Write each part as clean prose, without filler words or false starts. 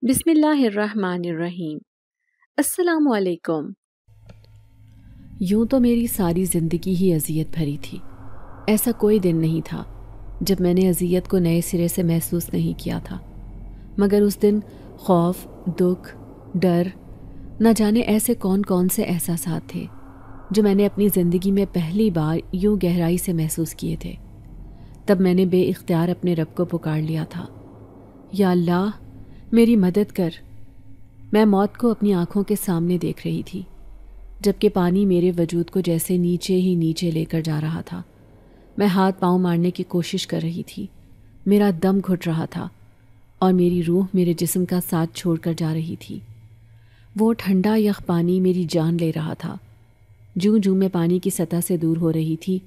بسم اللہ الرحمن الرحیم۔ السلام علیکم۔ یوں تو میری ساری زندگی ہی اذیت بھری تھی۔ ایسا کوئی دن نہیں تھا جب میں نے اذیت کو نئے سرے سے محسوس نہیں کیا تھا، مگر اس دن خوف، دکھ، ڈر، نہ جانے ایسے کون کون سے احساسات تھے جو میں نے اپنی زندگی میں پہلی بار یوں گہرائی سے محسوس کیے تھے۔ تب میں نے بے اختیار اپنے رب کو پکار لیا تھا، یا اللہ میری مدد کر۔ میں موت کو اپنی آنکھوں کے سامنے دیکھ رہی تھی، جبکہ پانی میرے وجود کو جیسے نیچے ہی نیچے لے کر جا رہا تھا۔ میں ہاتھ پاؤں مارنے کی کوشش کر رہی تھی، میرا دم گھٹ رہا تھا اور میری روح میرے جسم کا ساتھ چھوڑ کر جا رہی تھی۔ وہ ٹھنڈا یخ پانی میری جان لے رہا تھا۔ جوں جوں میں پانی کی سطح سے دور ہو رہی تھی،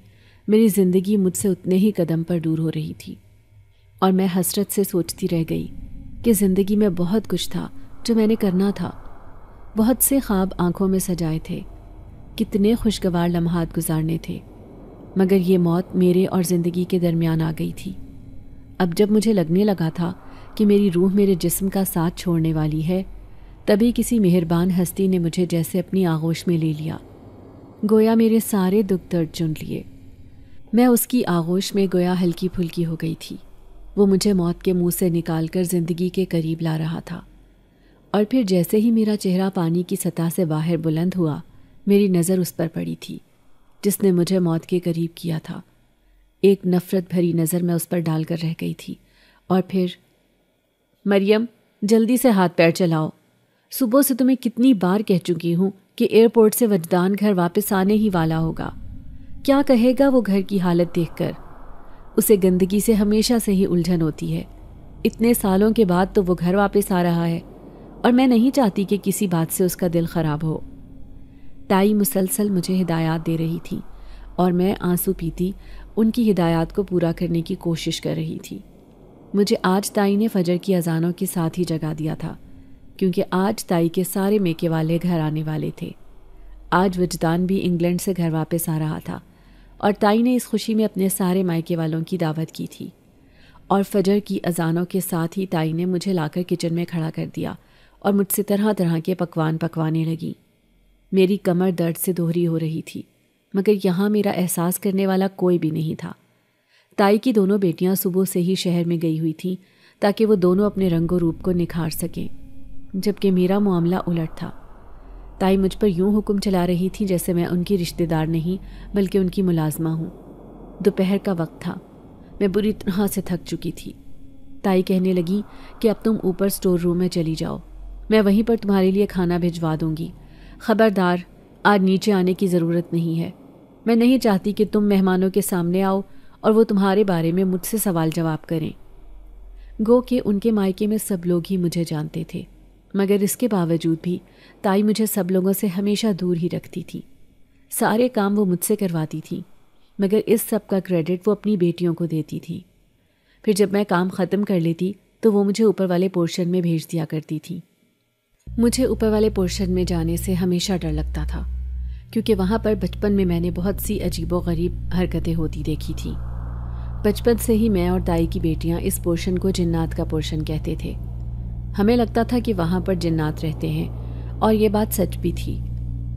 میری زندگی مجھ سے اتنے ہی قدم پر دور ہو رہی تھی، اور میں حسرت سے سوچتی رہ گئی کہ زندگی میں بہت کچھ تھا جو میں نے کرنا تھا۔ بہت سے خواب آنکھوں میں سجائے تھے، کتنے خوشگوار لمحات گزارنے تھے، مگر یہ موت میرے اور زندگی کے درمیان آ گئی تھی۔ اب جب مجھے لگنے لگا تھا کہ میری روح میرے جسم کا ساتھ چھوڑنے والی ہے، تبھی کسی مہربان ہستی نے مجھے جیسے اپنی آغوش میں لے لیا، گویا میرے سارے دکھ درد چن لیے۔ میں اس کی آغوش میں گویا ہلکی پھلکی ہو گئی تھی۔ وہ مجھے موت کے منہ سے نکال کر زندگی کے قریب لا رہا تھا، اور پھر جیسے ہی میرا چہرہ پانی کی سطح سے باہر بلند ہوا، میری نظر اس پر پڑی تھی جس نے مجھے موت کے قریب کیا تھا۔ ایک نفرت بھری نظر میں اس پر ڈال کر رہ گئی تھی، اور پھر مریم جلدی سے ہاتھ پیر چلاؤ۔ صبح سے تمہیں کتنی بار کہہ چکی ہوں کہ ایئرپورٹ سے وجدان گھر واپس آنے ہی والا ہوگا۔ کیا کہے گا وہ گھر کی حالت دیکھ کر؟ اسے گندگی سے ہمیشہ سے ہی الجھن ہوتی ہے۔ اتنے سالوں کے بعد تو وہ گھر واپس آ رہا ہے، اور میں نہیں چاہتی کہ کسی بات سے اس کا دل خراب ہو۔ تائی مسلسل مجھے ہدایات دے رہی تھی، اور میں آنسو پیتی ان کی ہدایات کو پورا کرنے کی کوشش کر رہی تھی۔ مجھے آج تائی نے فجر کی اذانوں کے ساتھ ہی جگا دیا تھا، کیونکہ آج تائی کے سارے میکے والے گھر آنے والے تھے۔ آج وجدان بھی انگلینڈ سے گھر واپس آ رہا تھا، اور تائی نے اس خوشی میں اپنے سارے مائکے والوں کی دعوت کی تھی۔ اور فجر کی اذانوں کے ساتھ ہی تائی نے مجھے لا کر کچن میں کھڑا کر دیا اور مجھ سے طرح طرح کے پکوان پکوانے لگی۔ میری کمر درد سے دوہری ہو رہی تھی، مگر یہاں میرا احساس کرنے والا کوئی بھی نہیں تھا۔ تائی کی دونوں بیٹیاں صبح سے ہی شہر میں گئی ہوئی تھیں تاکہ وہ دونوں اپنے رنگ و روپ کو نکھار سکیں، جبکہ میرا معاملہ الٹ تھا۔ تائی مجھ پر یوں حکم چلا رہی تھی جیسے میں ان کی رشتہ دار نہیں بلکہ ان کی ملازمہ ہوں۔ دوپہر کا وقت تھا، میں بری طرح سے تھک چکی تھی۔ تائی کہنے لگی کہ اب تم اوپر سٹور روم میں چلی جاؤ، میں وہیں پر تمہارے لیے کھانا بھجوا دوں گی۔ خبردار، آج نیچے آنے کی ضرورت نہیں ہے۔ میں نہیں چاہتی کہ تم مہمانوں کے سامنے آؤ اور وہ تمہارے بارے میں مجھ سے سوال جواب کریں۔ گو کہ ان کے مائکے میں سب لوگ ہی مجھے جانتے تھے، مگر اس کے باوجود بھی تائی مجھے سب لوگوں سے ہمیشہ دور ہی رکھتی تھی۔ سارے کام وہ مجھ سے کرواتی تھی، مگر اس سب کا کریڈٹ وہ اپنی بیٹیوں کو دیتی تھی۔ پھر جب میں کام ختم کر لیتی تو وہ مجھے اوپر والے پورشن میں بھیج دیا کرتی تھی۔ مجھے اوپر والے پورشن میں جانے سے ہمیشہ ڈر لگتا تھا، کیونکہ وہاں پر بچپن میں میں نے بہت سی عجیب و غریب حرکتیں ہوتی دیکھی تھیں۔ بچپن سے ہی میں اور تائی کی بیٹیاں اس پورشن کو جنات کا پورشن کہتے تھے۔ ہمیں لگتا تھا کہ وہاں پر جنات رہتے ہیں، اور یہ بات سچ بھی تھی۔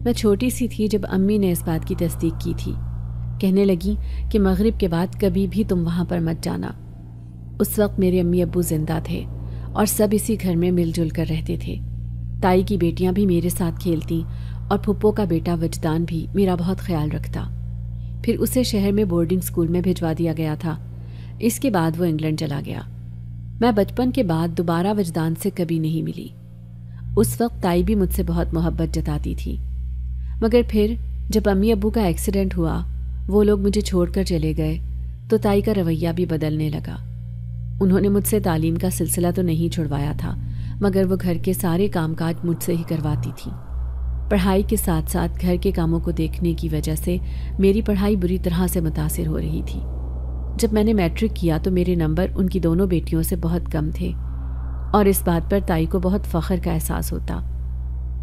میں چھوٹی سی تھی جب امی نے اس بات کی تصدیق کی تھی، کہنے لگی کہ مغرب کے بعد کبھی بھی تم وہاں پر مت جانا۔ اس وقت میرے امی ابو زندہ تھے اور سب اسی گھر میں مل جل کر رہتے تھے۔ تائی کی بیٹیاں بھی میرے ساتھ کھیلتیں، اور پھپھو کا بیٹا وجدان بھی میرا بہت خیال رکھتا۔ پھر اسے شہر میں بورڈنگ اسکول میں بھجوا دیا گیا تھا۔ اس کے بعد وہ انگلینڈ چلا گیا۔ میں بچپن کے بعد دوبارہ وجدان سے کبھی نہیں ملی۔ اس وقت تائی بھی مجھ سے بہت محبت جتاتی تھی، مگر پھر جب امی ابو کا ایکسیڈنٹ ہوا، وہ لوگ مجھے چھوڑ کر چلے گئے، تو تائی کا رویہ بھی بدلنے لگا۔ انہوں نے مجھ سے تعلیم کا سلسلہ تو نہیں چھڑوایا تھا، مگر وہ گھر کے سارے کام کاج مجھ سے ہی کرواتی تھی۔ پڑھائی کے ساتھ ساتھ گھر کے کاموں کو دیکھنے کی وجہ سے میری پڑھائی بری طرح سے متاثر ہو رہی تھی۔ جب میں نے میٹرک کیا تو میرے نمبر ان کی دونوں بیٹیوں سے بہت کم تھے، اور اس بات پر تائی کو بہت فخر کا احساس ہوتا۔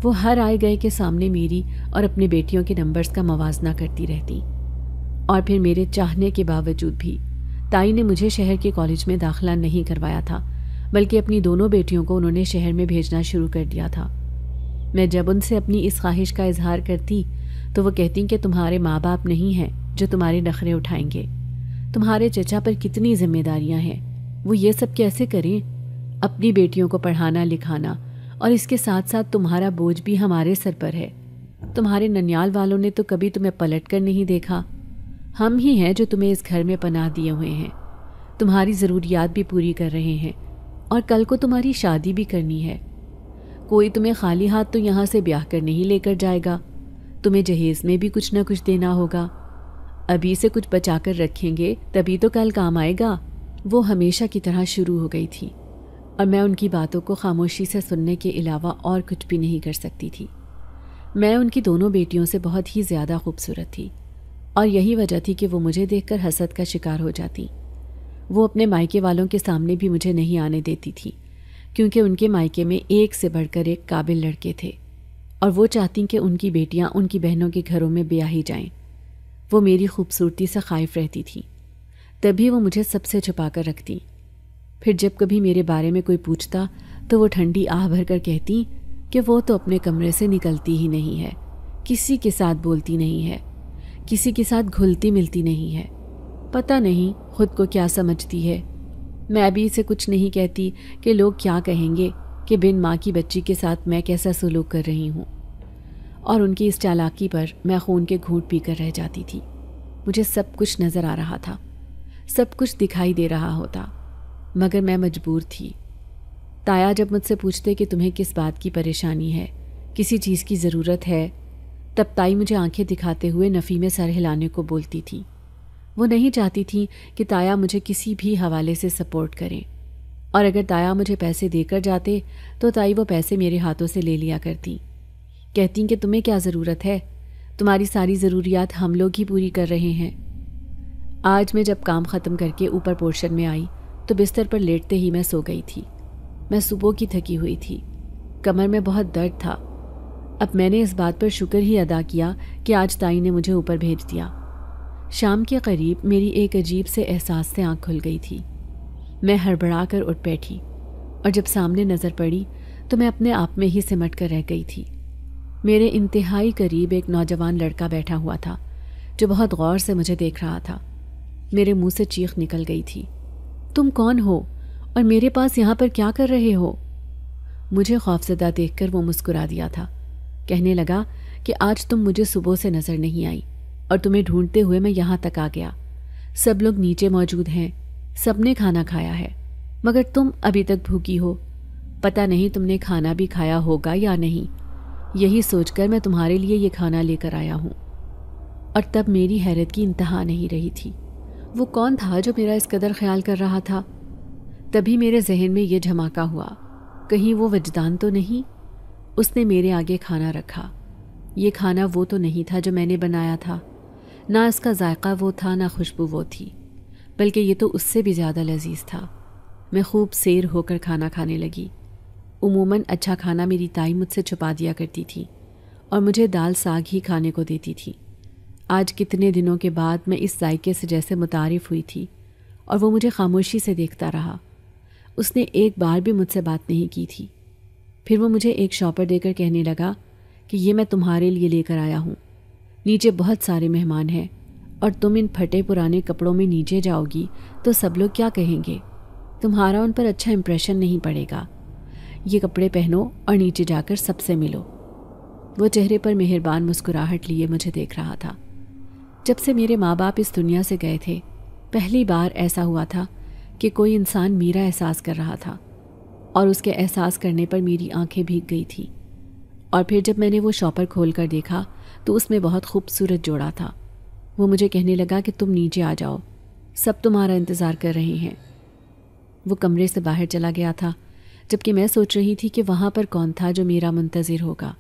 وہ ہر آئے گئے کے سامنے میری اور اپنی بیٹیوں کے نمبرز کا موازنہ کرتی رہتی، اور پھر میرے چاہنے کے باوجود بھی تائی نے مجھے شہر کے کالج میں داخلہ نہیں کروایا تھا، بلکہ اپنی دونوں بیٹیوں کو انہوں نے شہر میں بھیجنا شروع کر دیا تھا۔ میں جب ان سے اپنی اس خواہش کا اظہار کرتی تو وہ کہتی کہ تمہارے ماں باپ نہیں ہیں جو تمہارے نخرے اٹھائیں گے، تمہارے چچا پر کتنی ذمہ داریاں ہیں، وہ یہ سب کیسے کریں؟ اپنی بیٹیوں کو پڑھانا لکھانا اور اس کے ساتھ ساتھ تمہارا بوجھ بھی ہمارے سر پر ہے۔ تمہارے ننیال والوں نے تو کبھی تمہیں پلٹ کر نہیں دیکھا، ہم ہی ہیں جو تمہیں اس گھر میں پناہ دیے ہوئے ہیں، تمہاری ضروریات بھی پوری کر رہے ہیں اور کل کو تمہاری شادی بھی کرنی ہے۔ کوئی تمہیں خالی ہاتھ تو یہاں سے بیاہ کر نہیں لے کر جائے گا، تمہیں جہیز میں بھی کچھ نہ کچھ دینا ہوگا، ابھی سے کچھ بچا کر رکھیں گے تبھی تو کل کام آئے گا۔ وہ ہمیشہ کی طرح شروع ہو گئی تھی اور میں ان کی باتوں کو خاموشی سے سننے کے علاوہ اور کچھ بھی نہیں کر سکتی تھی۔ میں ان کی دونوں بیٹیوں سے بہت ہی زیادہ خوبصورت تھی اور یہی وجہ تھی کہ وہ مجھے دیکھ کر حسد کا شکار ہو جاتی۔ وہ اپنے مائکے والوں کے سامنے بھی مجھے نہیں آنے دیتی تھی کیونکہ ان کے مائکے میں ایک سے بڑھ کر ایک قابل لڑکے تھے اور وہ چاہتی کہ ان کی بیٹیاں ان کی بہنوں کے گھروں میں بیاہی جائیں۔ وہ میری خوبصورتی سے خائف رہتی تھی، تبھی وہ مجھے سب سے چھپا کر رکھتی۔ پھر جب کبھی میرے بارے میں کوئی پوچھتا تو وہ ٹھنڈی آہ بھر کر کہتی کہ وہ تو اپنے کمرے سے نکلتی ہی نہیں ہے، کسی کے ساتھ بولتی نہیں ہے، کسی کے ساتھ گھلتی ملتی نہیں ہے، پتہ نہیں خود کو کیا سمجھتی ہے۔ میں بھی اسے کچھ نہیں کہتی کہ لوگ کیا کہیں گے کہ بن ماں کی بچی کے ساتھ میں کیسا سلوک کر رہی ہوں، اور ان کی اس چالاکی پر میں خون کے گھونٹ پی کر رہ جاتی تھی۔ مجھے سب کچھ نظر آ رہا تھا، سب کچھ دکھائی دے رہا ہوتا، مگر میں مجبور تھی۔ تایا جب مجھ سے پوچھتے کہ تمہیں کس بات کی پریشانی ہے، کسی چیز کی ضرورت ہے، تب تائی مجھے آنکھیں دکھاتے ہوئے نفی میں سر ہلانے کو بولتی تھی۔ وہ نہیں چاہتی تھی کہ تایا مجھے کسی بھی حوالے سے سپورٹ کریں، اور اگر تایا مجھے پیسے دے کر جاتے تو تائی وہ پیسے میرے ہاتھوں سے لے لیا کرتی، کہتی کہ تمہیں کیا ضرورت ہے، تمہاری ساری ضروریات ہم لوگ ہی پوری کر رہے ہیں۔ آج میں جب کام ختم کر کے اوپر پورشن میں آئی تو بستر پر لیٹتے ہی میں سو گئی تھی۔ میں صبح کی تھکی ہوئی تھی، کمر میں بہت درد تھا۔ اب میں نے اس بات پر شکر ہی ادا کیا کہ آج تائی نے مجھے اوپر بھیج دیا۔ شام کے قریب میری ایک عجیب سے احساس سے آنکھ کھل گئی تھی۔ میں ہڑبڑا کر اٹھ بیٹھی اور جب سامنے نظر پڑی تو میں اپنے آپ میں ہی سمٹ کر رہ گئی تھی۔ میرے انتہائی قریب ایک نوجوان لڑکا بیٹھا ہوا تھا جو بہت غور سے مجھے دیکھ رہا تھا۔ میرے منہ سے چیخ نکل گئی تھی، تم کون ہو اور میرے پاس یہاں پر کیا کر رہے ہو؟ مجھے خوفزدہ دیکھ کر وہ مسکرا دیا تھا، کہنے لگا کہ آج تم مجھے صبح سے نظر نہیں آئی اور تمہیں ڈھونڈتے ہوئے میں یہاں تک آ گیا۔ سب لوگ نیچے موجود ہیں، سب نے کھانا کھایا ہے، مگر تم ابھی تک بھوکی ہو، پتہ نہیں تم نے کھانا بھی کھایا ہوگا یا نہیں، یہی سوچ کر میں تمہارے لیے یہ کھانا لے کر آیا ہوں۔ اور تب میری حیرت کی انتہا نہیں رہی تھی، وہ کون تھا جو میرا اس قدر خیال کر رہا تھا؟ تبھی میرے ذہن میں یہ جھماکا ہوا، کہیں وہ وجدان تو نہیں؟ اس نے میرے آگے کھانا رکھا۔ یہ کھانا وہ تو نہیں تھا جو میں نے بنایا تھا، نہ اس کا ذائقہ وہ تھا، نہ خوشبو وہ تھی، بلکہ یہ تو اس سے بھی زیادہ لذیذ تھا۔ میں خوب سیر ہو کر کھانا کھانے لگی۔ عموماً اچھا کھانا میری تائی مجھ سے چھپا دیا کرتی تھی اور مجھے دال ساگ ہی کھانے کو دیتی تھی۔ آج کتنے دنوں کے بعد میں اس ذائقے سے جیسے متعارف ہوئی تھی اور وہ مجھے خاموشی سے دیکھتا رہا۔ اس نے ایک بار بھی مجھ سے بات نہیں کی تھی۔ پھر وہ مجھے ایک شاپر دے کر کہنے لگا کہ یہ میں تمہارے لیے لے کر آیا ہوں، نیچے بہت سارے مہمان ہیں اور تم ان پھٹے پرانے کپڑوں میں نیچے جاؤ گی تو سب لوگ کیا کہیں گے، تمہارا ان پر اچھا امپریشن نہیں پڑے گا، یہ کپڑے پہنو اور نیچے جا کر سب سے ملو۔ وہ چہرے پر مہربان مسکراہٹ لیے مجھے دیکھ رہا تھا۔ جب سے میرے ماں باپ اس دنیا سے گئے تھے، پہلی بار ایسا ہوا تھا کہ کوئی انسان میرا احساس کر رہا تھا، اور اس کے احساس کرنے پر میری آنکھیں بھیگ گئی تھی۔ اور پھر جب میں نے وہ شاپر کھول کر دیکھا تو اس میں بہت خوبصورت جوڑا تھا۔ وہ مجھے کہنے لگا کہ تم نیچے آ جاؤ، سب تمہارا انتظار کر رہے ہیں۔ وہ کمرے سے باہر چلا گیا تھا، جبکہ میں سوچ رہی تھی کہ وہاں پر کون تھا جو میرا منتظر ہوگا۔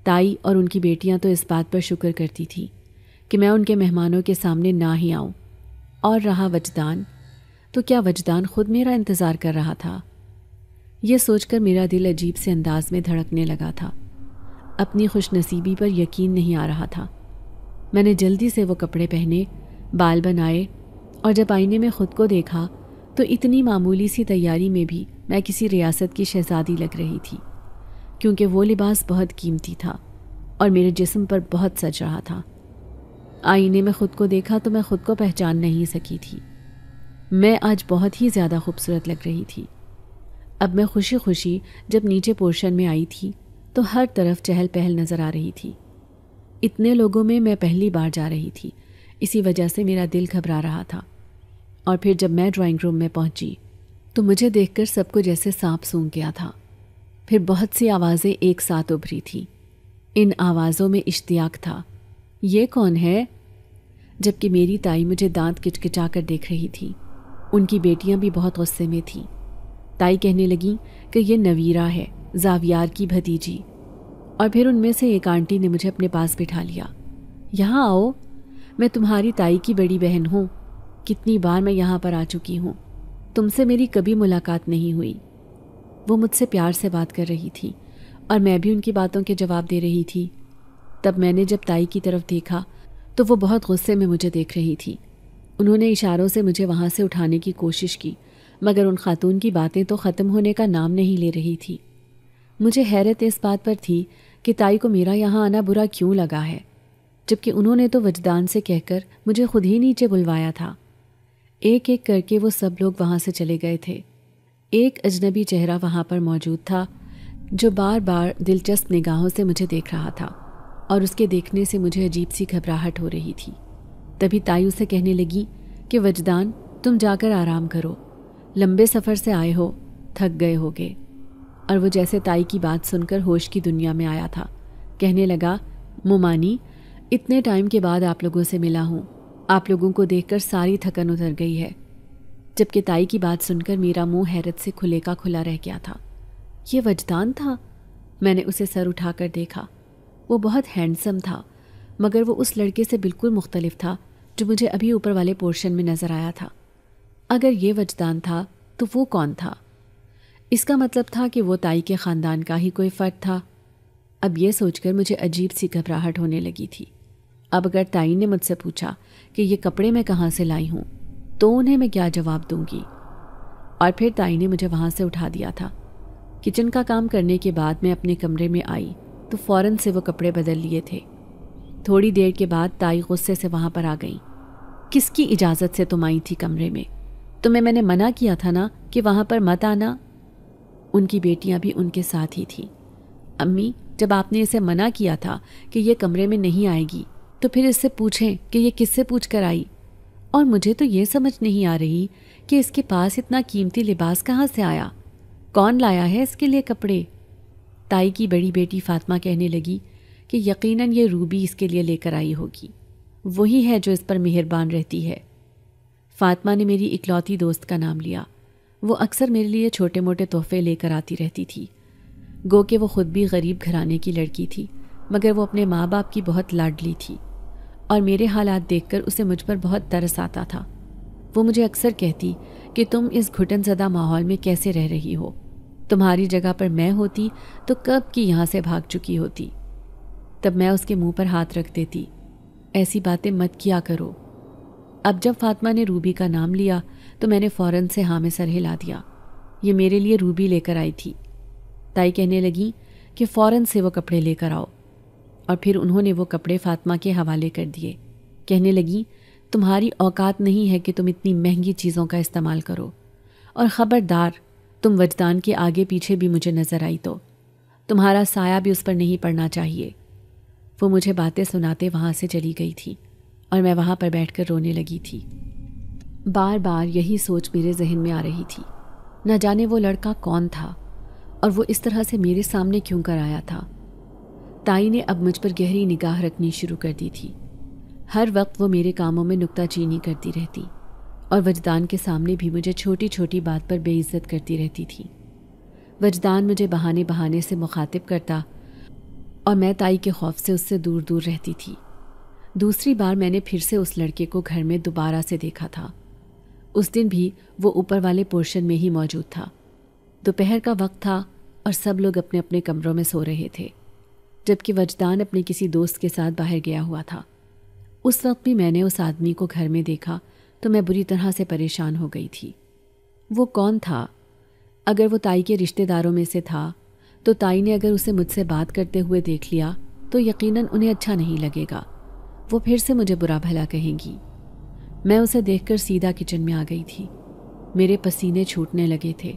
تائی اور ان کی بیٹیاں تو اس بات پر شکر کرتی تھی کہ میں ان کے مہمانوں کے سامنے نہ ہی آؤں، اور رہا وجدان، تو کیا وجدان خود میرا انتظار کر رہا تھا؟ یہ سوچ کر میرا دل عجیب سے انداز میں دھڑکنے لگا تھا۔ اپنی خوش نصیبی پر یقین نہیں آ رہا تھا۔ میں نے جلدی سے وہ کپڑے پہنے، بال بنائے، اور جب آئینے میں خود کو دیکھا تو اتنی معمولی سی تیاری میں بھی میں کسی ریاست کی شہزادی لگ رہی تھی، کیونکہ وہ لباس بہت قیمتی تھا اور میرے جسم پر بہت سج رہا تھا۔ آئینے میں خود کو دیکھا تو میں خود کو پہچان نہیں سکی تھی۔ میں آج بہت ہی زیادہ خوبصورت لگ رہی تھی۔ اب میں خوشی خوشی جب نیچے پورشن میں آئی تھی تو ہر طرف چہل پہل نظر آ رہی تھی۔ اتنے لوگوں میں پہلی بار جا رہی تھی، اسی وجہ سے میرا دل گھبرا رہا تھا۔ اور پھر جب میں ڈرائنگ روم میں پہنچی تو مجھے دیکھ کر سب کو جیسے سانپ سونگھ گیا تھا۔ پھر بہت سی آوازیں ایک ساتھ ابھری تھیں۔ ان آوازوں میں اشتیاق تھا، یہ کون ہے؟ جبکہ میری تائی مجھے دانت کچکچا کر دیکھ رہی تھی۔ ان کی بیٹیاں بھی بہت غصے میں تھیں۔ تائی کہنے لگی کہ یہ نویرہ ہے، زاویار کی بھتیجی۔ اور پھر ان میں سے ایک آنٹی نے مجھے اپنے پاس بٹھا لیا۔ یہاں آؤ، میں تمہاری تائی کی بڑی بہن ہوں۔ کتنی بار میں یہاں پر آ چکی ہوں، تم سے میری کبھی ملاقات نہیں ہوئی۔ وہ مجھ سے پیار سے بات کر رہی تھی اور میں بھی ان کی باتوں کے جواب دے رہی تھی۔ تب میں نے جب تائی کی طرف دیکھا تو وہ بہت غصے میں مجھے دیکھ رہی تھی۔ انہوں نے اشاروں سے مجھے وہاں سے اٹھانے کی کوشش کی، مگر ان خاتون کی باتیں تو ختم ہونے کا نام نہیں لے رہی تھی۔ مجھے حیرت اس بات پر تھی کہ تائی کو میرا یہاں آنا برا کیوں لگا ہے، جبکہ انہوں نے تو وجدان سے کہہ کر مجھے خود ہی نیچے بلوایا تھا۔ ایک ایک کر کے وہ سب لوگ وہاں سے چلے گئے تھے۔ ایک اجنبی چہرہ وہاں پر موجود تھا جو بار بار دلچسپ نگاہوں سے مجھے دیکھ رہا تھا، اور اس کے دیکھنے سے مجھے عجیب سی گھبراہٹ ہو رہی تھی۔ تبھی تائی اسے کہنے لگی کہ وجدان، تم جا کر آرام کرو، لمبے سفر سے آئے ہو، تھک گئے ہوگے۔ اور وہ جیسے تائی کی بات سن کر ہوش کی دنیا میں آیا تھا، کہنے لگا، مومانی، اتنے ٹائم کے بعد آپ لوگوں سے ملا ہوں، آپ لوگوں کو دیکھ کر ساری تھکن اتر گئی ہے۔ جبکہ تائی کی بات سن کر میرا منہ حیرت سے کھلے کا کھلا رہ گیا تھا۔ یہ وجدان تھا؟ میں نے اسے سر اٹھا کر دیکھا۔ وہ بہت ہینڈسم تھا، مگر وہ اس لڑکے سے بالکل مختلف تھا جو مجھے ابھی اوپر والے پورشن میں نظر آیا تھا۔ اگر یہ وجدان تھا تو وہ کون تھا؟ اس کا مطلب تھا کہ وہ تائی کے خاندان کا ہی کوئی فرد تھا۔ اب یہ سوچ کر مجھے عجیب سی گھبراہٹ ہونے لگی تھی۔ اب اگر تائی نے مجھ سے پوچھا کہ یہ کپڑے میں کہاں سے لائی ہوں تو انہیں میں کیا جواب دوں گی؟ اور پھر تائی نے مجھے وہاں سے اٹھا دیا تھا۔ کچن کا کام کرنے کے بعد میں اپنے کمرے میں آئی تو فوراً سے وہ کپڑے بدل لیے تھے۔ تھوڑی دیر کے بعد تائی غصے سے وہاں پر آ گئی۔ کس کی اجازت سے تم آئی تھی کمرے میں؟ تمہیں میں نے منع کیا تھا نا کہ وہاں پر مت آنا۔ ان کی بیٹیاں بھی ان کے ساتھ ہی تھیں۔ امی، جب آپ نے اسے منع کیا تھا کہ یہ کمرے میں نہیں آئے گی تو پھر اس سے پوچھیں کہ یہ کس سے پوچھ کر آئی؟ اور مجھے تو یہ سمجھ نہیں آ رہی کہ اس کے پاس اتنا قیمتی لباس کہاں سے آیا؟ کون لایا ہے اس کے لیے کپڑے؟ تائی کی بڑی بیٹی فاطمہ کہنے لگی کہ یقیناً یہ روبی اس کے لیے لے کر آئی ہوگی، وہی ہے جو اس پر مہربان رہتی ہے۔ فاطمہ نے میری اکلوتی دوست کا نام لیا۔ وہ اکثر میرے لیے چھوٹے موٹے تحفے لے کر آتی رہتی تھی۔ گو کہ وہ خود بھی غریب گھرانے کی لڑکی تھی، مگر وہ اپنے ماں باپ کی بہت لاڈلی تھی، اور میرے حالات دیکھ کر اسے مجھ پر بہت ترس آتا تھا۔ وہ مجھے اکثر کہتی کہ تم اس گھٹن زدہ ماحول میں کیسے رہ رہی ہو؟ تمہاری جگہ پر میں ہوتی تو کب کی یہاں سے بھاگ چکی ہوتی۔ تب میں اس کے منہ پر ہاتھ رکھ دیتی، ایسی باتیں مت کیا کرو۔ اب جب فاطمہ نے روبی کا نام لیا تو میں نے فوراً سے ہاں میں سر ہلا دیا۔ یہ میرے لیے روبی لے کر آئی تھی۔ تائی کہنے لگی کہ فوراً سے وہ کپڑے لے کر آؤ، اور پھر انہوں نے وہ کپڑے فاطمہ کے حوالے کر دیے۔ کہنے لگی، تمہاری اوقات نہیں ہے کہ تم اتنی مہنگی چیزوں کا استعمال کرو، اور خبردار تم وجدان کے آگے پیچھے بھی مجھے نظر آئی تو تمہارا سایہ بھی اس پر نہیں پڑنا چاہیے۔ وہ مجھے باتیں سناتے وہاں سے چلی گئی تھی، اور میں وہاں پر بیٹھ کر رونے لگی تھی۔ بار بار یہی سوچ میرے ذہن میں آ رہی تھی، نہ جانے وہ لڑکا کون تھا اور وہ اس طرح سے میرے سامنے کیوں کر آیا تھا۔ تائی نے اب مجھ پر گہری نگاہ رکھنی شروع کر دی تھی۔ ہر وقت وہ میرے کاموں میں نکتہ چینی کرتی رہتی، اور وجدان کے سامنے بھی مجھے چھوٹی چھوٹی بات پر بے عزت کرتی رہتی تھی۔ وجدان مجھے بہانے بہانے سے مخاطب کرتا، اور میں تائی کے خوف سے اس سے دور دور رہتی تھی۔ دوسری بار میں نے پھر سے اس لڑکے کو گھر میں دوبارہ سے دیکھا تھا۔ اس دن بھی وہ اوپر والے پورشن میں ہی موجود تھا۔ دوپہر کا وقت تھا اور سب لوگ اپنے اپنے کمروں میں سو رہے تھے، جبکہ وجدان اپنے کسی دوست کے ساتھ باہر گیا ہوا تھا۔ اس وقت بھی میں نے اس آدمی کو گھر میں دیکھا تو میں بری طرح سے پریشان ہو گئی تھی۔ وہ کون تھا؟ اگر وہ تائی کے رشتہ داروں میں سے تھا تو تائی نے اگر اسے مجھ سے بات کرتے ہوئے دیکھ لیا تو یقیناً انہیں اچھا نہیں لگے گا، وہ پھر سے مجھے برا بھلا کہیں گی۔ میں اسے دیکھ کر سیدھا کچن میں آ گئی تھی۔ میرے پسینے چھوٹنے لگے تھے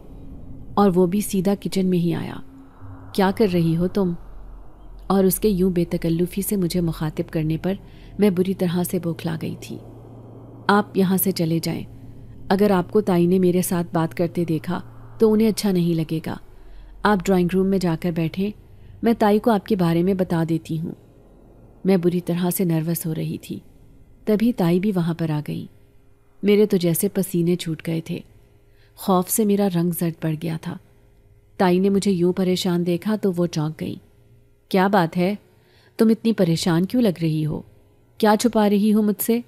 اور وہ بھی سیدھا کچن میں ہی آیا۔ کیا کر رہی ہو تم؟ اور اس کے یوں بے تکلفی سے مجھے مخاطب کرنے پر میں بری طرح سے بوکھلا گئی تھی۔ آپ یہاں سے چلے جائیں، اگر آپ کو تائی نے میرے ساتھ بات کرتے دیکھا تو انہیں اچھا نہیں لگے گا۔ آپ ڈرائنگ روم میں جا کر بیٹھیں، میں تائی کو آپ کے بارے میں بتا دیتی ہوں۔ میں بری طرح سے نروس ہو رہی تھی، تبھی تائی بھی وہاں پر آ گئی۔ میرے تو جیسے پسینے چھوٹ گئے تھے، خوف سے میرا رنگ زرد پڑ گیا تھا۔ تائی نے مجھے یوں پریشان دیکھا تو وہ چونک گئی۔ کیا بات ہے؟ تم اتنی پریشان کیوں لگ رہی ہو؟ کیا چھپا رہی ہو مجھ سے؟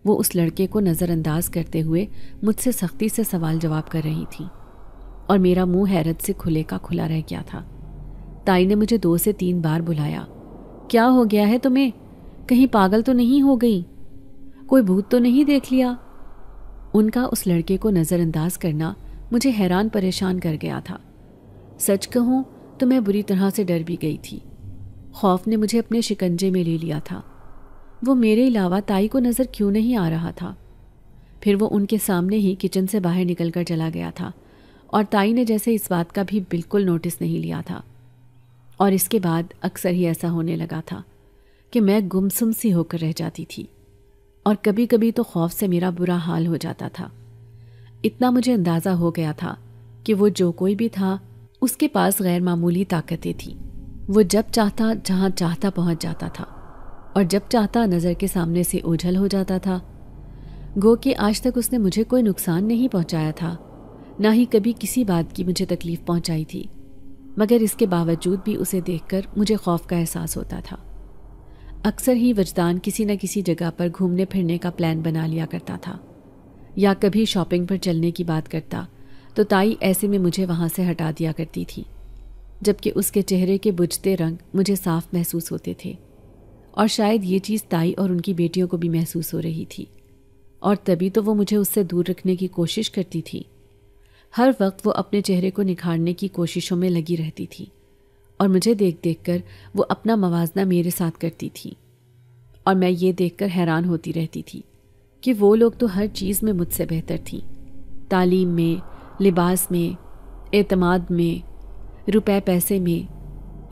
وہ اس لڑکے کو نظر انداز کرتے ہوئے مجھ سے سختی سے سوال جواب کر رہی تھی اور میرا منہ حیرت سے کھلے کا کھلا رہ گیا تھا۔ تائی نے مجھے 2 سے 3 بار بلایا۔ کیا ہو گیا ہے تمہیں؟ کہیں پاگل تو نہیں ہو گئی؟ کوئی بھوت تو نہیں دیکھ لیا؟ ان کا اس لڑکے کو نظر انداز کرنا مجھے حیران پریشان کر گیا تھا۔ سچ کہوں تو میں بری طرح سے ڈر بھی گئی تھی۔ خوف نے مجھے اپنے شکنجے میں لے لیا تھا۔ وہ میرے علاوہ تائی کو نظر کیوں نہیں آ رہا تھا؟ پھر وہ ان کے سامنے ہی کچن سے باہر نکل کر چلا گیا تھا اور تائی نے جیسے اس بات کا بھی بالکل نوٹس نہیں لیا تھا۔ اور اس کے بعد اکثر ہی ایسا ہونے لگا تھا کہ میں گمسم سی ہو کر رہ جاتی تھی اور کبھی کبھی تو خوف سے میرا برا حال ہو جاتا تھا۔ اتنا مجھے اندازہ ہو گیا تھا کہ وہ جو کوئی بھی تھا اس کے پاس غیر معمولی طاقتیں تھیں۔ وہ جب چاہتا جہاں چاہتا پہنچ جاتا تھا اور جب چاہتا نظر کے سامنے سے اوجھل ہو جاتا تھا۔ گو کہ آج تک اس نے مجھے کوئی نقصان نہیں پہنچایا تھا، نہ ہی کبھی کسی بات کی مجھے تکلیف پہنچائی تھی، مگر اس کے باوجود بھی اسے دیکھ کر مجھے خوف کا احساس ہوتا تھا۔ اکثر ہی وجدان کسی نہ کسی جگہ پر گھومنے پھرنے کا پلان بنا لیا کرتا تھا، یا کبھی شاپنگ پر چلنے کی بات کرتا تو تائی ایسے میں مجھے وہاں سے ہٹا دیا کرتی تھی، جبکہ اس کے چہرے کے بجھتے رنگ مجھے صاف محسوس ہوتے تھے، اور شاید یہ چیز تائی اور ان کی بیٹیوں کو بھی محسوس ہو رہی تھی، اور تبھی تو وہ مجھے اس سے دور رکھنے کی کوشش کرتی تھی۔ ہر وقت وہ اپنے چہرے کو نکھارنے کی کوششوں میں لگی رہتی تھی اور مجھے دیکھ دیکھ کر وہ اپنا موازنہ میرے ساتھ کرتی تھی، اور میں یہ دیکھ کر حیران ہوتی رہتی تھی کہ وہ لوگ تو ہر چیز میں مجھ سے بہتر تھیں، تعلیم میں، لباس میں، اعتماد میں، روپے پیسے میں،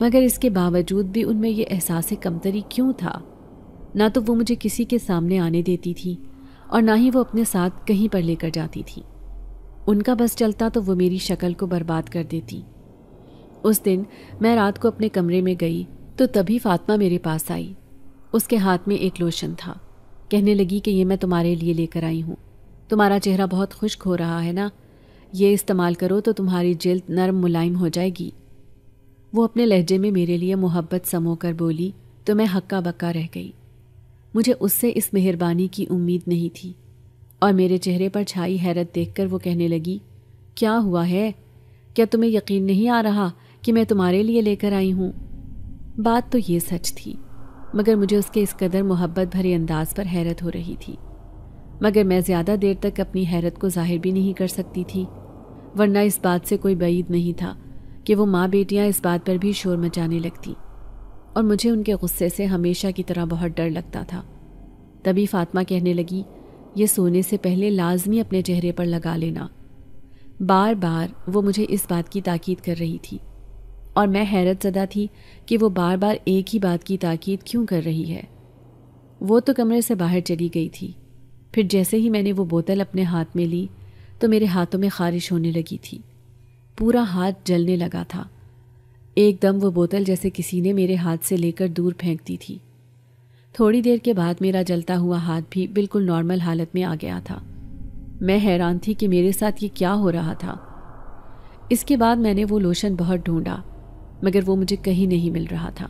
مگر اس کے باوجود بھی ان میں یہ احساس کمتری کیوں تھا؟ نہ تو وہ مجھے کسی کے سامنے آنے دیتی تھی اور نہ ہی وہ اپنے ساتھ کہیں پر لے کر جاتی تھی۔ ان کا بس چلتا تو وہ میری شکل کو برباد کر دیتی۔ اس دن میں رات کو اپنے کمرے میں گئی تو تبھی فاطمہ میرے پاس آئی۔ اس کے ہاتھ میں ایک لوشن تھا۔ کہنے لگی کہ یہ میں تمہارے لیے لے کر آئی ہوں، تمہارا چہرہ بہت خشک ہو رہا ہے نا، یہ استعمال کرو تو تمہاری جلد نرم ملائم ہو جائے گی۔ وہ اپنے لہجے میں میرے لیے محبت سمو کر بولی تو میں ہکا بکا رہ گئی۔ مجھے اس سے اس مہربانی کی امید نہیں تھی، اور میرے چہرے پر چھائی حیرت دیکھ کر وہ کہنے لگی، کیا ہوا ہے؟ کیا تمہیں یقین نہیں آ رہا کہ میں تمہارے لیے لے کر آئی ہوں؟ بات تو یہ سچ تھی، مگر مجھے اس کے اس قدر محبت بھرے انداز پر حیرت ہو رہی تھی، مگر میں زیادہ دیر تک اپنی حیرت کو ظاہر بھی نہیں کر سکتی تھی، ورنہ اس بات سے کوئی بعید نہیں تھا کہ وہ ماں بیٹیاں اس بات پر بھی شور مچانے لگتی، اور مجھے ان کے غصے سے ہمیشہ کی طرح بہت ڈر لگتا تھا۔ تبھی فاطمہ کہنے لگی، یہ سونے سے پہلے لازمی اپنے چہرے پر لگا لینا۔ بار بار وہ مجھے اس بات کی تاکید کر رہی تھی، اور میں حیرت زدہ تھی کہ وہ بار بار ایک ہی بات کی تاکید کیوں کر رہی ہے۔ وہ تو کمرے سے باہر چلی گئی تھی، پھر جیسے ہی میں نے وہ بوتل اپنے ہاتھ میں لی تو میرے ہاتھوں میں خارش ہونے لگی تھی، پورا ہاتھ جلنے لگا تھا۔ ایک دم وہ بوتل جیسے کسی نے میرے ہاتھ سے لے کر دور پھینک دی تھی۔ تھوڑی دیر کے بعد میرا جلتا ہوا ہاتھ بھی بالکل نارمل حالت میں آ گیا تھا۔ میں حیران تھی کہ میرے ساتھ یہ کیا ہو رہا تھا۔ اس کے بعد میں نے وہ لوشن بہت ڈھونڈا، مگر وہ مجھے کہیں نہیں مل رہا تھا۔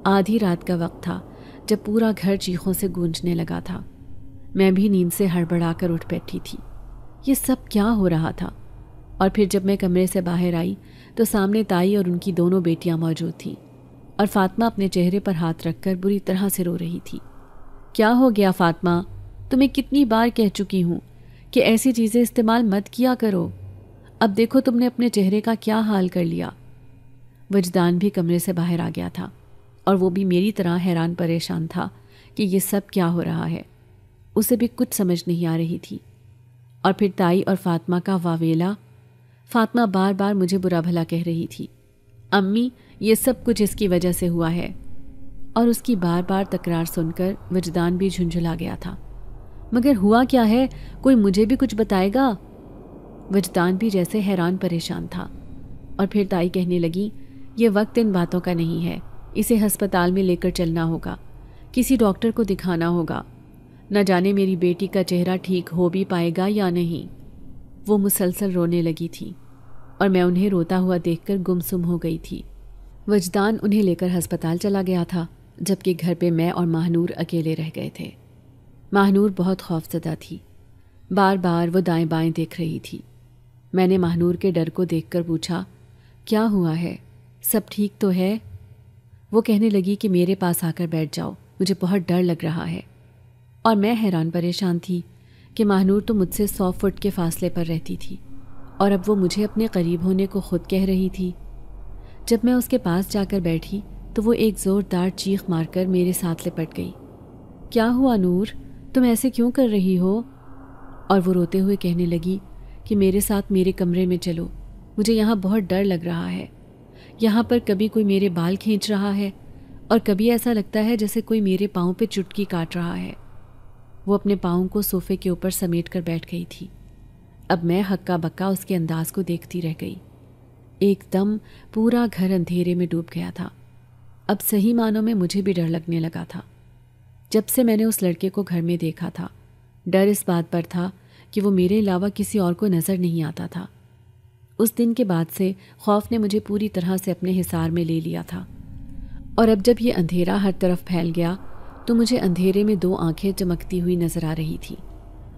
آدھی رات کا وقت تھا جب پورا گھر چیخوں سے گونجنے لگا تھا۔ میں بھی نیند سے ہڑبڑا کر اٹھ بیٹھی تھی۔ یہ سب کیا ہو رہا تھا؟ اور پھر جب میں کمرے سے باہر آئی تو سامنے تائی اور ان کی دونوں بیٹیاں موجود تھیں، اور فاطمہ اپنے چہرے پر ہاتھ رکھ کر بری طرح سے رو رہی تھی۔ کیا ہو گیا فاطمہ؟ تمہیں کتنی بار کہہ چکی ہوں کہ ایسی چیزیں استعمال مت کیا کرو۔ اب دیکھو تم نے اپنے چہرے کا کیا حال کر لیا۔ وجدان بھی کمرے سے باہر آ گیا تھا اور وہ بھی میری طرح حیران پریشان تھا کہ یہ سب کیا ہو رہا ہے۔ اسے بھی کچھ سمجھ نہیں آ رہی تھی۔ اور پھر تائی اور فاطمہ کا واویلا۔ فاطمہ بار بار مجھے برا بھلا کہہ رہی تھی، امی یہ سب کچھ اس کی وجہ سے ہوا ہے، اور اس کی بار بار تکرار سن کر وجدان بھی جھنجھلا گیا تھا۔ مگر ہوا کیا ہے؟ کوئی مجھے بھی کچھ بتائے گا؟ وجدان بھی جیسے حیران پریشان تھا۔ اور پھر تائی کہنے لگی، یہ وقت ان باتوں کا نہیں ہے، اسے ہسپتال میں لے کر چلنا ہوگا، کسی ڈاکٹر کو دکھانا ہوگا، نہ جانے میری بیٹی کا چہرہ ٹھیک ہو بھی پائے گا یا نہیں۔ وہ مسلسل رونے لگی تھی اور میں انہیں روتا ہوا دیکھ کر گمسم ہو گئی تھی۔ وجدان انہیں لے کر ہسپتال چلا گیا تھا، جبکہ گھر پہ میں اور ماہنور اکیلے رہ گئے تھے۔ ماہنور بہت خوفزدہ تھی، بار بار وہ دائیں بائیں دیکھ رہی تھی۔ میں نے ماہنور کے ڈر کو دیکھ کر پوچھا، کیا ہوا ہے؟ سب ٹھیک تو ہے؟ وہ کہنے لگی کہ میرے پاس آ کر بیٹھ جاؤ، مجھے بہت ڈر لگ رہا ہے۔ اور میں حیران پریشان تھی کہ ماہنور تو مجھ سے 100 فٹ کے فاصلے پر رہتی تھی اور اب وہ مجھے اپنے قریب ہونے کو خود کہہ رہی تھی۔ جب میں اس کے پاس جا کر بیٹھی تو وہ ایک زوردار چیخ مار کر میرے ساتھ لپٹ گئی۔ کیا ہوا نور؟ تم ایسے کیوں کر رہی ہو؟ اور وہ روتے ہوئے کہنے لگی کہ میرے ساتھ میرے کمرے میں چلو، مجھے یہاں بہت ڈر لگ رہا ہے۔ یہاں پر کبھی کوئی میرے بال کھینچ رہا ہے اور کبھی ایسا لگتا ہے جیسے کوئی میرے پاؤں پہ چٹکی کاٹ رہا ہے۔ وہ اپنے پاؤں کو صوفے کے اوپر سمیٹ کر بیٹھ گئی تھی۔ اب میں ہکا بکا اس کے انداز کو دیکھتی رہ گئی۔ ایک دم پورا گھر اندھیرے میں ڈوب گیا تھا۔ اب صحیح معنوں میں مجھے بھی ڈر لگنے لگا تھا۔ جب سے میں نے اس لڑکے کو گھر میں دیکھا تھا، ڈر اس بات پر تھا کہ وہ میرے علاوہ کسی اور کو نظر نہیں آتا تھا۔ اس دن کے بعد سے خوف نے مجھے پوری طرح سے اپنے حصار میں لے لیا تھا، اور اب جب یہ اندھیرا ہر طرف پھیل گیا تو مجھے اندھیرے میں 2 آنکھیں چمکتی ہوئی نظر آ رہی تھیں،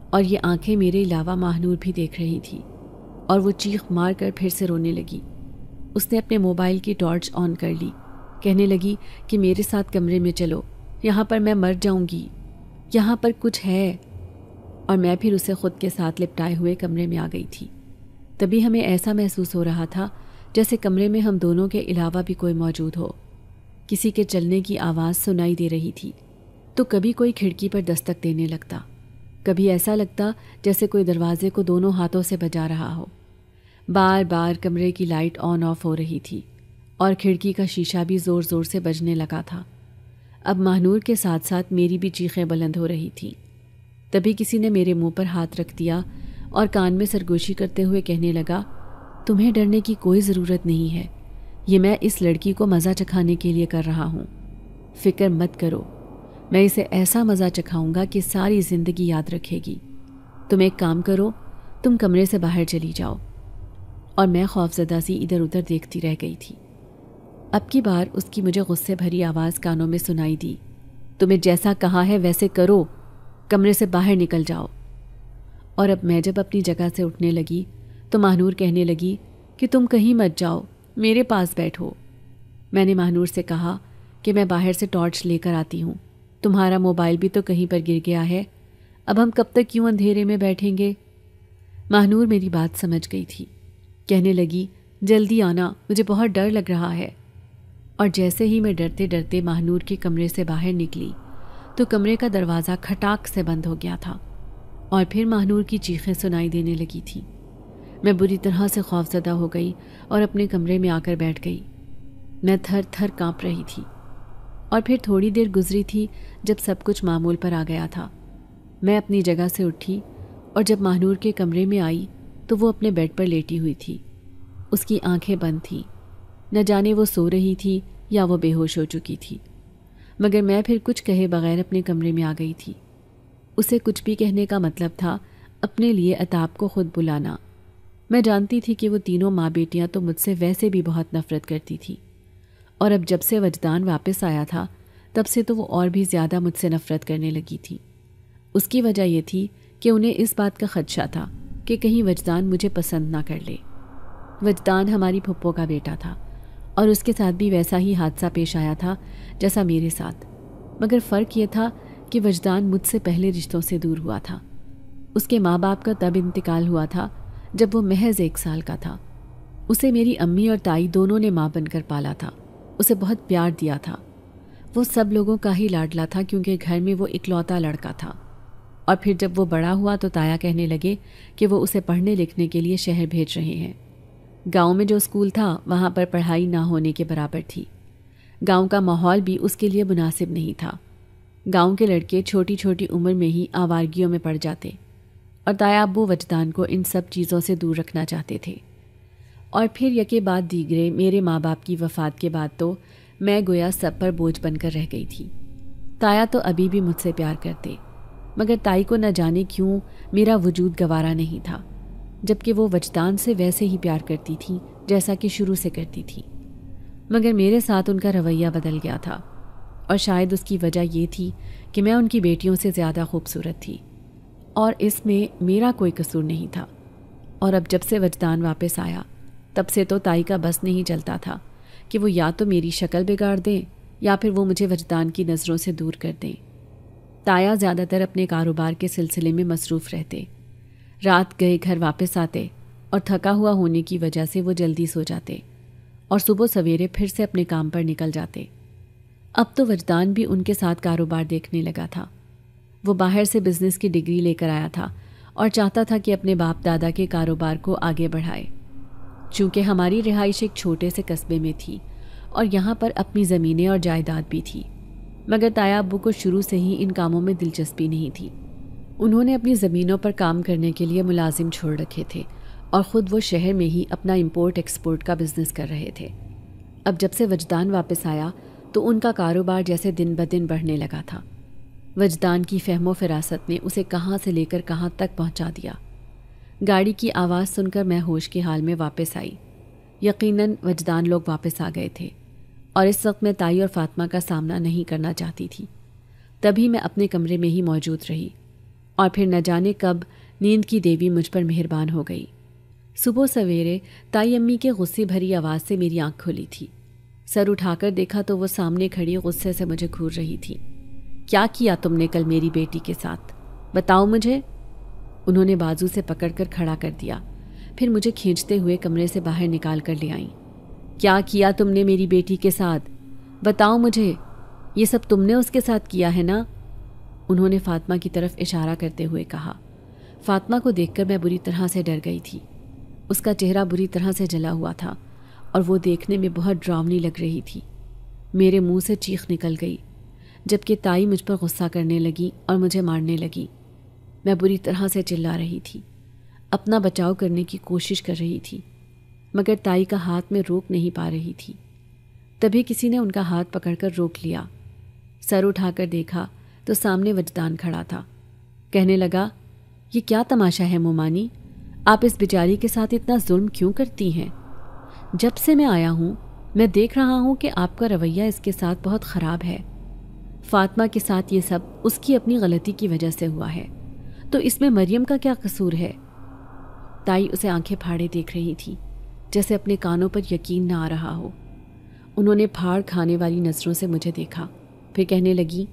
اور یہ آنکھیں میرے علاوہ ماہنور بھی دیکھ رہی تھی، اور وہ چیخ مار کر پھر سے رونے لگی۔ اس نے اپنے موبائل کی ٹارچ آن کر لی، کہنے لگی کہ میرے ساتھ کمرے میں چلو، یہاں پر میں مر جاؤں گی، یہاں پر کچھ ہے۔ اور میں پھر اسے خود کے ساتھ لپٹائے ہوئے کمرے میں آ گئی تھی۔ تبھی ہمیں ایسا محسوس ہو رہا تھا جیسے کمرے میں ہم دونوں کے علاوہ بھی کوئی موجود ہو۔ کسی کے چلنے کی آواز سنائی دے رہی تھی تو کبھی کوئی کھڑکی پر دستک دینے لگتا، کبھی ایسا لگتا جیسے کوئی دروازے کو دونوں ہاتھوں سے بجا رہا ہو۔ بار بار کمرے کی لائٹ آن آف ہو رہی تھی اور کھڑکی کا شیشہ بھی زور زور سے بجنے لگا تھا۔ اب ماہنور کے ساتھ ساتھ میری بھی چیخیں بلند ہو رہی تھیں۔ تبھی کسی نے میرے منہ پر ہاتھ رکھ دیا اور کان میں سرگوشی کرتے ہوئے کہنے لگا، تمہیں ڈرنے کی کوئی ضرورت نہیں ہے، یہ میں اس لڑکی کو مزہ چکھانے کے لیے کر رہا ہوں۔ فکر مت کرو، میں اسے ایسا مزہ چکھاؤں گا کہ ساری زندگی یاد رکھے گی۔ تم ایک کام کرو، تم کمرے سے باہر چلی جاؤ۔ اور میں خوفزدہ سی ادھر ادھر دیکھتی رہ گئی تھی۔ اب کی بار اس کی مجھے غصے بھری آواز کانوں میں سنائی دی، تمہیں جیسا کہا ہے ویسے کرو، کمرے سے باہر نکل جاؤ۔ اور اب میں جب اپنی جگہ سے اٹھنے لگی تو ماہنور کہنے لگی کہ تم کہیں مت جاؤ، میرے پاس بیٹھو۔ میں نے ماہنور سے کہا کہ میں باہر سے ٹارچ لے کر آتی ہوں، تمہارا موبائل بھی تو کہیں پر گر گیا ہے، اب ہم کب تک کیوں اندھیرے میں بیٹھیں گے؟ ماہنور میری بات سمجھ گئی تھی، کہنے لگی جلدی آنا، مجھے بہت ڈر لگ رہا ہے۔ اور جیسے ہی میں ڈرتے ڈرتے ماہنور کے کمرے سے باہر نکلی تو کمرے کا دروازہ کھٹاک سے بند ہو گیا تھا، اور پھر ماہنور کی چیخیں سنائی دینے لگی تھیں۔ میں بری طرح سے خوفزدہ ہو گئی اور اپنے کمرے میں آ کر بیٹھ گئی۔ میں تھر تھر کانپ رہی تھی۔ اور پھر تھوڑی دیر گزری تھی جب سب کچھ معمول پر آ گیا تھا۔ میں اپنی جگہ سے اٹھی اور جب ماہنور کے کمرے میں آئی تو وہ اپنے بیڈ پر لیٹی ہوئی تھی۔ اس کی آنکھیں بند تھیں، نہ جانے وہ سو رہی تھی یا وہ بے ہوش ہو چکی تھی، مگر میں پھر کچھ کہے بغیر اپنے کمرے میں آ گئی تھی۔ اسے کچھ بھی کہنے کا مطلب تھا اپنے لیے عتاب کو خود بلانا۔ میں جانتی تھی کہ وہ تینوں ماں بیٹیاں تو مجھ سے ویسے بھی بہت نفرت کرتی تھی، اور اب جب سے وجدان واپس آیا تھا تب سے تو وہ اور بھی زیادہ مجھ سے نفرت کرنے لگی تھی۔ اس کی وجہ یہ تھی کہ انہیں اس بات کا خدشہ تھا کہ کہیں وجدان مجھے پسند نہ کر لے۔ وجدان ہماری پھپھو کا بیٹا تھا اور اس کے ساتھ بھی ویسا ہی حادثہ پیش آیا تھا جیسا میرے ساتھ، مگر فرق یہ تھا کہ وجدان مجھ سے پہلے رشتوں سے دور ہوا تھا۔ اس کے ماں باپ کا تب انتقال ہوا تھا جب وہ محض 1 سال کا تھا۔ اسے میری امی اور تائی دونوں نے ماں بن کر پالا تھا، اسے بہت پیار دیا تھا۔ وہ سب لوگوں کا ہی لاڈلا تھا کیونکہ گھر میں وہ اکلوتا لڑکا تھا۔ اور پھر جب وہ بڑا ہوا تو تایا کہنے لگے کہ وہ اسے پڑھنے لکھنے کے لیے شہر بھیج رہے ہیں۔ گاؤں میں جو اسکول تھا وہاں پر پڑھائی نہ ہونے کے برابر تھی۔ گاؤں کا ماحول بھی اس کے لیے مناسب نہیں تھا۔ گاؤں کے لڑکے چھوٹی چھوٹی عمر میں ہی آوارگیوں میں پڑ جاتے، اور تایا ابو وجدان کو ان سب چیزوں سے دور رکھنا چاہتے تھے۔ اور پھر یکے بعد دیگرے میرے ماں باپ کی وفات کے بعد تو میں گویا سب پر بوجھ بن کر رہ گئی تھی۔ تایا تو ابھی بھی مجھ سے پیار کرتے، مگر تائی کو نہ جانے کیوں میرا وجود گوارا نہیں تھا، جبکہ وہ وجدان سے ویسے ہی پیار کرتی تھی جیسا کہ شروع سے کرتی تھی۔ مگر میرے ساتھ ان کا رویہ بدل گیا تھا، اور شاید اس کی وجہ یہ تھی کہ میں ان کی بیٹیوں سے زیادہ خوبصورت تھی، اور اس میں میرا کوئی قصور نہیں تھا۔ اور اب جب سے وجدان واپس آیا تب سے تو تائی کا بس نہیں چلتا تھا کہ وہ یا تو میری شکل بگاڑ دیں یا پھر وہ مجھے وجدان کی نظروں سے دور کر دیں۔ تایا زیادہ تر اپنے کاروبار کے سلسلے میں مصروف رہتے، رات گئے گھر واپس آتے اور تھکا ہوا ہونے کی وجہ سے وہ جلدی سو جاتے اور صبح سویرے پھر سے اپنے کام پر نکل جاتے۔ اب تو وجدان بھی ان کے ساتھ کاروبار دیکھنے لگا تھا۔ وہ باہر سے بزنس کی ڈگری لے کر آیا تھا اور چاہتا تھا کہ اپنے باپ دادا کے کاروبار کو آگے بڑھائے۔ چونکہ ہماری رہائش ایک چھوٹے سے قصبے میں تھی اور یہاں پر اپنی زمینیں اور جائیداد بھی تھی، مگر تایا ابو کو شروع سے ہی ان کاموں میں دلچسپی نہیں تھی۔ انہوں نے اپنی زمینوں پر کام کرنے کے لیے ملازم چھوڑ رکھے تھے اور خود وہ شہر میں ہی اپنا امپورٹ ایکسپورٹ کا بزنس کر رہے تھے۔ اب جب سے وجدان واپس آیا تو ان کا کاروبار جیسے دن بدن بڑھنے لگا تھا۔ وجدان کی فہم و فراست نے اسے کہاں سے لے کر کہاں تک پہنچا دیا۔ گاڑی کی آواز سن کر میں ہوش کے حال میں واپس آئی۔ یقیناً وجدان لوگ واپس آ گئے تھے، اور اس وقت میں تائی اور فاطمہ کا سامنا نہیں کرنا چاہتی تھی۔ تبھی میں اپنے کمرے میں ہی موجود رہی، اور پھر نہ جانے کب نیند کی دیوی مجھ پر مہربان ہو گئی۔ صبح سویرے تائی امی کے غصے بھری آواز سے میری آنکھ کھلی تھی۔ سر اٹھا کر دیکھا تو وہ سامنے کھڑی غصے سے مجھے گھور رہی تھی۔ کیا کیا تم نے کل میری بیٹی کے ساتھ؟ بتاؤ مجھے۔ انہوں نے بازو سے پکڑ کر کھڑا کر دیا، پھر مجھے کھینچتے ہوئے کمرے سے باہر نکال کر لے آئیں۔ کیا کیا تم نے میری بیٹی کے ساتھ؟ بتاؤ مجھے، یہ سب تم نے اس کے ساتھ کیا ہے نا؟ انہوں نے فاطمہ کی طرف اشارہ کرتے ہوئے کہا۔ فاطمہ کو دیکھ کر میں بری طرح سے ڈر گئی تھی۔ اس کا چہرہ بری طرح سے جلا ہوا تھا اور وہ دیکھنے میں بہت ڈراؤنی لگ رہی تھی۔ میرے منہ سے چیخ نکل گئی، جبکہ تائی مجھ پر غصہ کرنے لگی اور مجھے مارنے لگی۔ میں بری طرح سے چلا رہی تھی، اپنا بچاؤ کرنے کی کوشش کر رہی تھی، مگر تائی کا ہاتھ میں روک نہیں پا رہی تھی۔ تبھی کسی نے ان کا ہاتھ پکڑ کر روک لیا۔ سر اٹھا کر دیکھا تو سامنے وجدان کھڑا تھا۔ کہنے لگا، یہ کیا تماشا ہے مومانی؟ آپ اس بیچاری کے ساتھ اتنا ظلم کیوں کرتی ہیں؟ جب سے میں آیا ہوں میں دیکھ رہا ہوں کہ آپ کا رویہ اس کے ساتھ بہت خراب ہے۔ فاطمہ کے ساتھ یہ سب اس کی اپنی غلطی کی وجہ سے ہوا ہے، تو اس میں مریم کا کیا قصور ہے؟ تائی اسے آنکھیں پھاڑے دیکھ رہی تھی، جیسے اپنے کانوں پر یقین نہ آ رہا ہو۔ انہوں نے پھاڑ کھانے والی نظروں سے مجھے دیکھا، پھر کہنے لگی،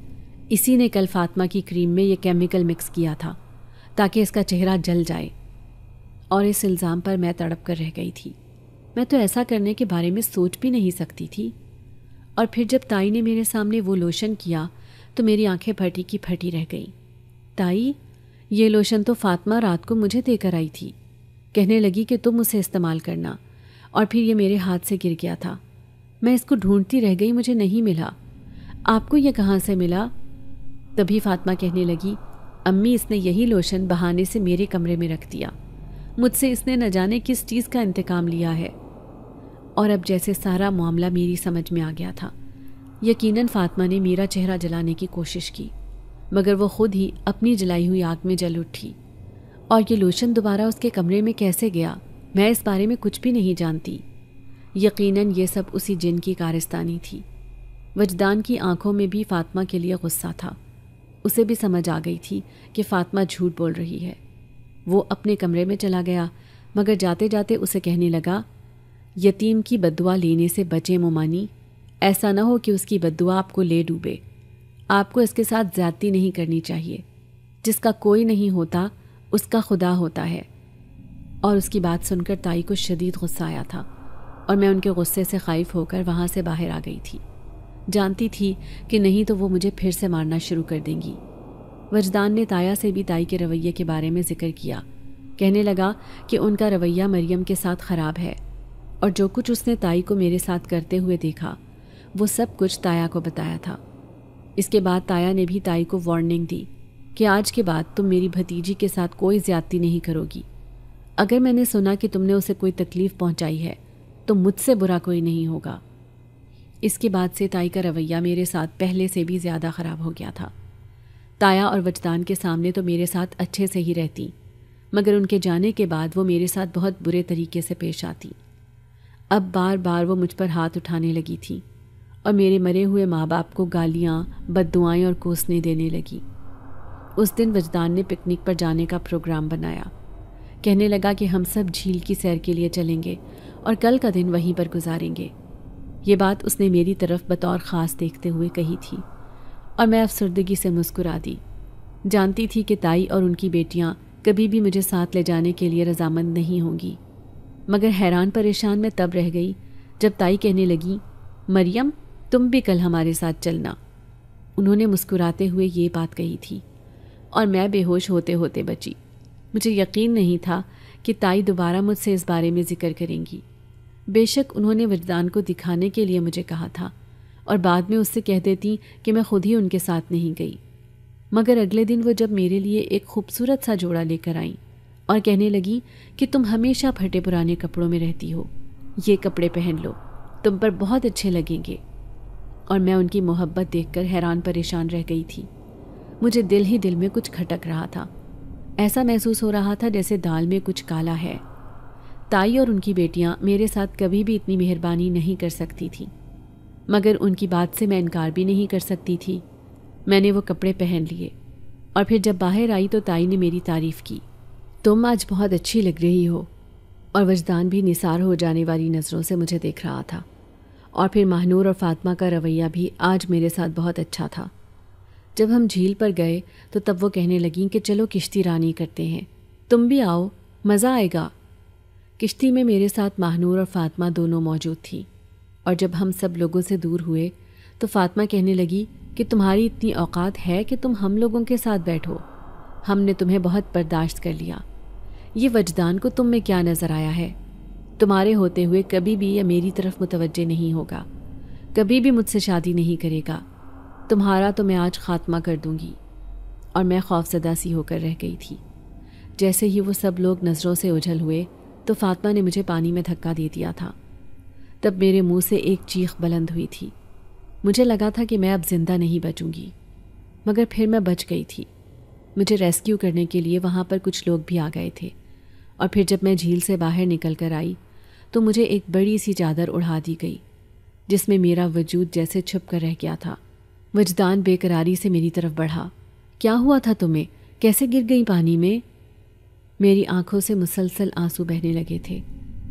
اسی نے کل فاطمہ کی کریم میں یہ کیمیکل مکس کیا تھا تاکہ اس کا چہرہ جل جائے۔ اور اس الزام پر میں تڑپ کر رہ گئی تھی۔ میں تو ایسا کرنے کے بارے میں سوچ بھی نہیں سکتی تھی۔ اور پھر جب تائی نے میرے سامنے وہ لوشن کیا تو میری آنکھیں پھٹی کی پھٹی رہ گئیں۔ تائی، یہ لوشن تو فاطمہ رات کو مجھے دے کر آئی تھی، کہنے لگی کہ تم اسے استعمال کرنا، اور پھر یہ میرے ہاتھ سے گر گیا تھا۔ میں اس کو ڈھونڈتی رہ گئی، مجھے نہیں ملا۔ آپ کو یہ کہاں سے ملا؟ تبھی فاطمہ کہنے لگی، امی، اس نے یہی لوشن بہانے سے میرے کمرے میں رکھ دیا، مجھ سے اس نے نہ جانے کس چیز کا انتقام لیا ہے۔ اور اب جیسے سارا معاملہ میری سمجھ میں آ گیا تھا۔ یقیناً فاطمہ نے میرا چہرہ جلانے کی کوشش کی، مگر وہ خود ہی اپنی جلائی ہوئی آگ میں جل اٹھی۔ اور یہ لوشن دوبارہ اس کے کمرے میں کیسے گیا، میں اس بارے میں کچھ بھی نہیں جانتی۔ یقیناً یہ سب اسی جن کی کارستانی تھی۔ وجدان کی آنکھوں میں بھی فاطمہ کے لیے غصہ تھا۔ اسے بھی سمجھ آ گئی تھی کہ فاطمہ جھوٹ بول رہی ہے۔ وہ اپنے کمرے میں چلا گیا، مگر جاتے جاتے اسے کہنے لگا، یتیم کی بددعا لینے سے بچے مومانی، ایسا نہ ہو کہ اس کی بددعا آپ کو لے ڈوبے۔ آپ کو اس کے ساتھ زیادتی نہیں کرنی چاہیے۔ جس کا کوئی نہیں ہوتا اس کا خدا ہوتا ہے۔ اور اس کی بات سن کر تائی کو شدید غصہ آیا تھا اور میں ان کے غصے سے خائف ہو کر وہاں سے باہر آ گئی تھی۔ جانتی تھی کہ نہیں تو وہ مجھے پھر سے مارنا شروع کر دیں گی۔ وجدان نے تایا سے بھی تائی کے رویے کے بارے میں ذکر کیا۔ کہنے لگا کہ ان کا رویہ مریم کے ساتھ خراب ہے اور جو کچھ اس نے تائی کو میرے ساتھ کرتے ہوئے دیکھا وہ سب کچھ تایا کو بتایا تھا۔ اس کے بعد تایا نے بھی تائی کو وارننگ دی کہ آج کے بعد تم میری بھتیجی کے ساتھ کوئی زیادتی نہیں کرو گی۔ اگر میں نے سنا کہ تم نے اسے کوئی تکلیف پہنچائی ہے تو مجھ سے برا کوئی نہیں ہوگا۔ اس کے بعد سے تائی کا رویہ میرے ساتھ پہلے سے بھی زیادہ خراب ہو گیا تھا۔ تایا اور وجدان کے سامنے تو میرے ساتھ اچھے سے ہی رہتی، مگر ان کے جانے کے بعد وہ میرے ساتھ بہت برے طریقے سے پیش آتی۔ اب بار بار وہ مجھ پر ہاتھ اٹھانے لگی تھی اور میرے مرے ہوئے ماں باپ کو گالیاں، بددعائیں اور کوسنے دینے لگی۔ اس دن وجدان نے پکنک پر جانے کا پروگرام بنایا۔ کہنے لگا کہ ہم سب جھیل کی سیر کے لیے چلیں گے اور کل کا دن وہیں پر گزاریں گے۔ یہ بات اس نے میری طرف بطور خاص دیکھتے ہوئے کہی تھی اور میں افسردگی سے مسکرا دی۔ جانتی تھی کہ تائی اور ان کی بیٹیاں کبھی بھی مجھے ساتھ لے جانے کے لیے رضامند نہیں ہوں گی، مگر حیران پریشان میں تب رہ گئی جب تائی کہنے لگی، مریم تم بھی کل ہمارے ساتھ چلنا۔ انہوں نے مسکراتے ہوئے یہ بات کہی تھی اور میں بے ہوش ہوتے ہوتے بچی۔ مجھے یقین نہیں تھا کہ تائی دوبارہ مجھ سے اس بارے میں ذکر کریں گی۔ بے شک انہوں نے وجدان کو دکھانے کے لیے مجھے کہا تھا اور بعد میں اس سے کہہ دیتی کہ میں خود ہی ان کے ساتھ نہیں گئی، مگر اگلے دن وہ جب میرے لیے ایک خوبصورت سا جوڑا لے کر آئیں اور کہنے لگی کہ تم ہمیشہ پھٹے پرانے کپڑوں میں رہتی ہو، یہ کپڑے پہن لو، تم پر بہت اچھے لگیں گے، اور میں ان کی محبت دیکھ کر حیران پریشان رہ گئی تھی۔ مجھے دل ہی دل میں کچھ کھٹک رہا تھا، ایسا محسوس ہو رہا تھا جیسے دال میں کچھ کالا ہے۔ تائی اور ان کی بیٹیاں میرے ساتھ کبھی بھی اتنی مہربانی نہیں کر سکتی تھیں، مگر ان کی بات سے میں انکار بھی نہیں کر سکتی تھی۔ میں نے وہ کپڑے پہن لیے اور پھر جب باہر آئی تو تائی نے میری تعریف کی، تم آج بہت اچھی لگ رہی ہو، اور وجدان بھی نثار ہو جانے والی نظروں سے مجھے دیکھ رہا تھا۔ اور پھر ماہنور اور فاطمہ کا رویہ بھی آج میرے ساتھ بہت اچھا تھا۔ جب ہم جھیل پر گئے تو تب وہ کہنے لگیں کہ چلو کشتی رانی کرتے ہیں، تم بھی آؤ، مزہ آئے گا۔ کشتی میں میرے ساتھ ماہنور اور فاطمہ دونوں موجود تھی، اور جب ہم سب لوگوں سے دور ہوئے تو فاطمہ کہنے لگی کہ تمہاری اتنی اوقات ہے کہ تم ہم لوگوں کے ساتھ بیٹھو، ہم نے تمہیں بہت برداشت کر لیا، یہ وجدان کو تم میں کیا نظر آیا ہے؟ تمہارے ہوتے ہوئے کبھی بھی یہ میری طرف متوجہ نہیں ہوگا، کبھی بھی مجھ سے شادی نہیں کرے گا، تمہارا تو میں آج خاتمہ کر دوں گی۔ اور میں خوفزدہ سی ہو کر رہ گئی تھی۔ جیسے ہی وہ سب لوگ نظروں سے اجھل ہوئے تو فاطمہ نے مجھے پانی میں دھکا دے دیا تھا۔ تب میرے منہ سے ایک چیخ بلند ہوئی تھی۔ مجھے لگا تھا کہ میں اب زندہ نہیں بچوں گی، مگر پھر میں بچ گئی تھی۔ مجھے ریسکیو کرنے کے لیے وہاں پر کچھ لوگ بھی آ گئے تھے، اور پھر جب میں جھیل سے باہر نکل کر آئی تو مجھے ایک بڑی سی چادر اڑا دی گئی جس میں میرا وجود جیسے چھپ کر رہ گیا تھا۔ وجدان بے قراری سے میری طرف بڑھا، کیا ہوا تھا تمہیں؟ کیسے گر گئی پانی میں؟ میری آنکھوں سے مسلسل آنسو بہنے لگے تھے۔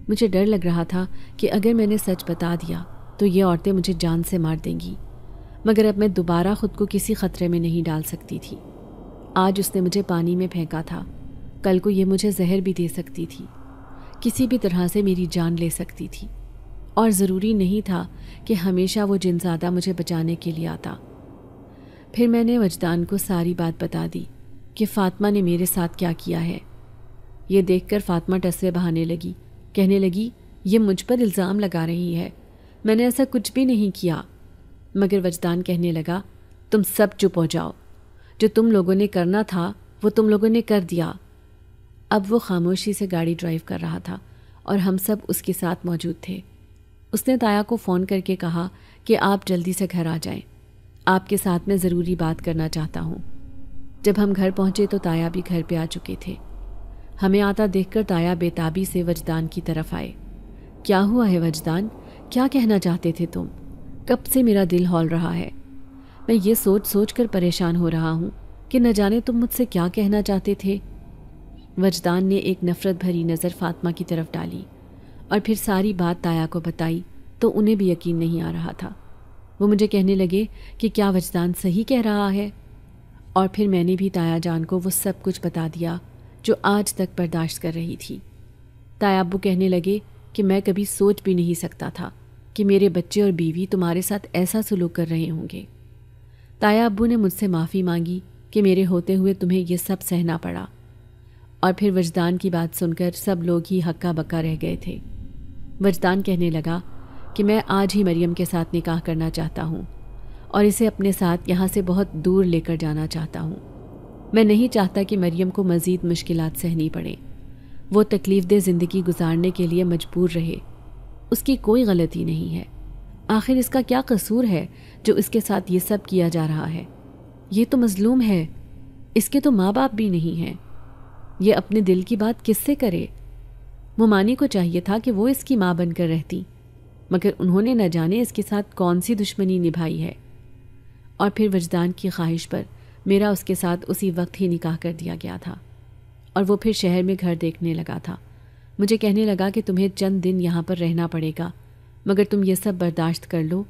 مجھے ڈر لگ رہا تھا کہ اگر میں نے سچ بتا دیا تو یہ عورتیں مجھے جان سے مار دیں گی، مگر اب میں دوبارہ خود کو کسی خطرے میں نہیں ڈال سکتی تھی۔ آج اس نے مجھے پانی میں پھینکا تھا، کل کو یہ مجھے زہر بھی دے سکتی تھی، کسی بھی طرح سے میری جان لے سکتی تھی، اور ضروری نہیں تھا کہ ہمیشہ وہ جنزادہ مجھے بچانے کے لیے آتا۔ پھر میں نے وجدان کو ساری بات بتا دی کہ فاطمہ نے میرے ساتھ کیا کیا ہے۔ یہ دیکھ کر فاطمہ ٹسے بہانے لگی، کہنے لگی یہ مجھ پر الزام لگا رہی ہے، میں نے ایسا کچھ بھی نہیں کیا۔ مگر وجدان کہنے لگا، تم سب چپ ہو جاؤ، جو تم لوگوں نے کرنا تھا وہ تم لوگوں نے کر دیا۔ اب وہ خاموشی سے گاڑی ڈرائیو کر رہا تھا اور ہم سب اس کے ساتھ موجود تھے۔ اس نے تایا کو فون کر کے کہا کہ آپ جلدی سے گھر آ جائیں، آپ کے ساتھ میں ضروری بات کرنا چاہتا ہوں۔ جب ہم گھر پہنچے تو تایا بھی گھر پہ آ چکے تھے۔ ہمیں آتا دیکھ کر تایا بے تابی سے وجدان کی طرف آئے۔ کیا ہوا ہے وجدان؟ کیا کہنا چاہتے تھے تم؟ کب سے میرا دل ہول رہا ہے، میں یہ سوچ سوچ کر پریشان ہو رہا ہوں کہ نہ جانے تم مجھ سے کیا کہنا چاہتے تھے۔ وجدان نے ایک نفرت بھری نظر فاطمہ کی طرف ڈالی اور پھر ساری بات تایا کو بتائی تو انہیں بھی یقین نہیں آ رہا تھا۔ وہ مجھے کہنے لگے کہ کیا وجدان صحیح کہہ رہا ہے، اور پھر میں نے بھی تایا جان کو وہ سب کچھ بتا دیا جو آج تک برداشت کر رہی تھی۔ تایا ابو کہنے لگے کہ میں کبھی سوچ بھی نہیں سکتا تھا کہ میرے بچے اور بیوی تمہارے ساتھ ایسا سلوک کر رہے ہوں گے۔ تایا ابو نے مجھ سے معافی مانگی کہ میرے ہوتے ہوئے تمہیں یہ سب سہنا پڑا، اور پھر وجدان کی بات سن کر سب لوگ ہی ہکا بکا رہ گئے تھے۔ وجدان کہنے لگا کہ میں آج ہی مریم کے ساتھ نکاح کرنا چاہتا ہوں اور اسے اپنے ساتھ یہاں سے بہت دور لے کر جانا چاہتا ہوں۔ میں نہیں چاہتا کہ مریم کو مزید مشکلات سہنی پڑیں، وہ تکلیف دہ زندگی گزارنے کے لیے مجبور رہے۔ اس کی کوئی غلطی نہیں ہے، آخر اس کا کیا قصور ہے جو اس کے ساتھ یہ سب کیا جا رہا ہے؟ یہ تو مظلوم ہے، اس کے تو ماں باپ بھی نہیں ہیں، یہ اپنے دل کی بات کس سے کرے؟ ممانی کو چاہیے تھا کہ وہ اس کی ماں بن کر رہتی، مگر انہوں نے نہ جانے اس کے ساتھ کون سی دشمنی نبھائی ہے۔ اور پھر وجدان کی خواہش پر میرا اس کے ساتھ اسی وقت ہی نکاح کر دیا گیا تھا، اور وہ پھر شہر میں گھر دیکھنے لگا تھا۔ مجھے کہنے لگا کہ تمہیں چند دن یہاں پر رہنا پڑے گا، مگر تم یہ سب برداشت کر لو،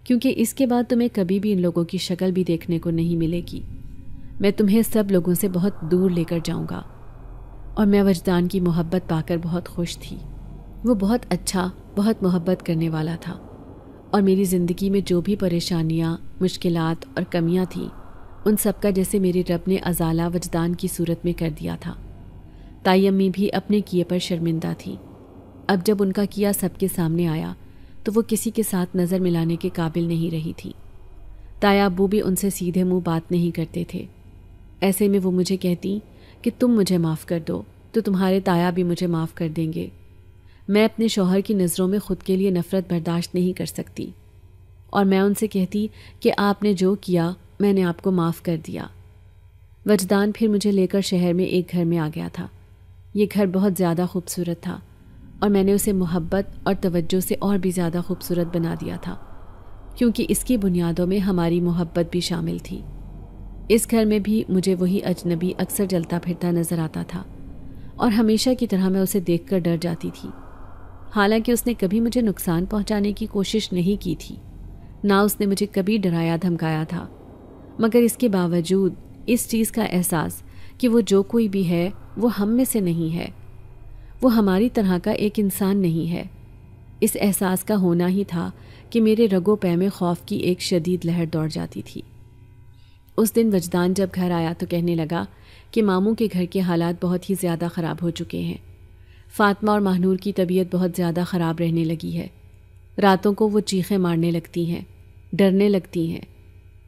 کیونکہ اس کے بعد تمہیں کبھی بھی ان لوگوں کی شکل بھی دیکھنے کو نہیں ملے گی۔ میں تمہیں سب لوگوں سے بہت دور لے کر جاؤں گا۔ اور میں وجدان کی محبت پا کر بہت خوش تھی۔ وہ بہت اچھا، بہت محبت کرنے والا تھا، اور میری زندگی میں جو بھی پریشانیاں، مشکلات اور کمیاں تھیں، ان سب کا جیسے میرے رب نے ازالہ وجدان کی صورت میں کر دیا تھا۔ تائی امی بھی اپنے کیے پر شرمندہ تھی۔ اب جب ان کا کیا سب کے سامنے آیا تو وہ کسی کے ساتھ نظر ملانے کے قابل نہیں رہی تھی۔ تایا ابو بھی ان سے سیدھے منہ بات نہیں کرتے تھے۔ ایسے میں وہ مجھے کہتی کہ تم مجھے معاف کر دو تو تمہارے تایا بھی مجھے معاف کر دیں گے۔ میں اپنے شوہر کی نظروں میں خود کے لیے نفرت برداشت نہیں کر سکتی، اور میں ان سے کہتی کہ آپ نے جو کیا میں نے آپ کو معاف کر دیا۔ وجدان پھر مجھے لے کر شہر میں ایک گھر میں آ گیا تھا۔ یہ گھر بہت زیادہ خوبصورت تھا، اور میں نے اسے محبت اور توجہ سے اور بھی زیادہ خوبصورت بنا دیا تھا، کیونکہ اس کی بنیادوں میں ہماری محبت بھی شامل تھی۔ اس گھر میں بھی مجھے وہی اجنبی اکثر چلتا پھرتا نظر آتا تھا، اور ہمیشہ کی طرح میں اسے دیکھ کر ڈر جاتی تھی۔ حالانکہ اس نے کبھی مجھے نقصان پہنچانے کی کوشش نہیں کی تھی، نہ اس نے مجھے کبھی ڈرایا دھمکایا تھا، مگر اس کے باوجود اس چیز کا احساس کہ وہ جو کوئی بھی ہے وہ ہم میں سے نہیں ہے، وہ ہماری طرح کا ایک انسان نہیں ہے، اس احساس کا ہونا ہی تھا کہ میرے رگو پے میں خوف کی ایک شدید لہر دوڑ جاتی تھی۔ اس دن وجدان جب گھر آیا تو کہنے لگا کہ ماموں کے گھر کے حالات بہت ہی زیادہ خراب ہو چکے ہیں۔ فاطمہ اور ماہنور کی طبیعت بہت زیادہ خراب رہنے لگی ہے، راتوں کو وہ چیخیں مارنے لگتی ہیں، ڈرنے لگتی ہیں،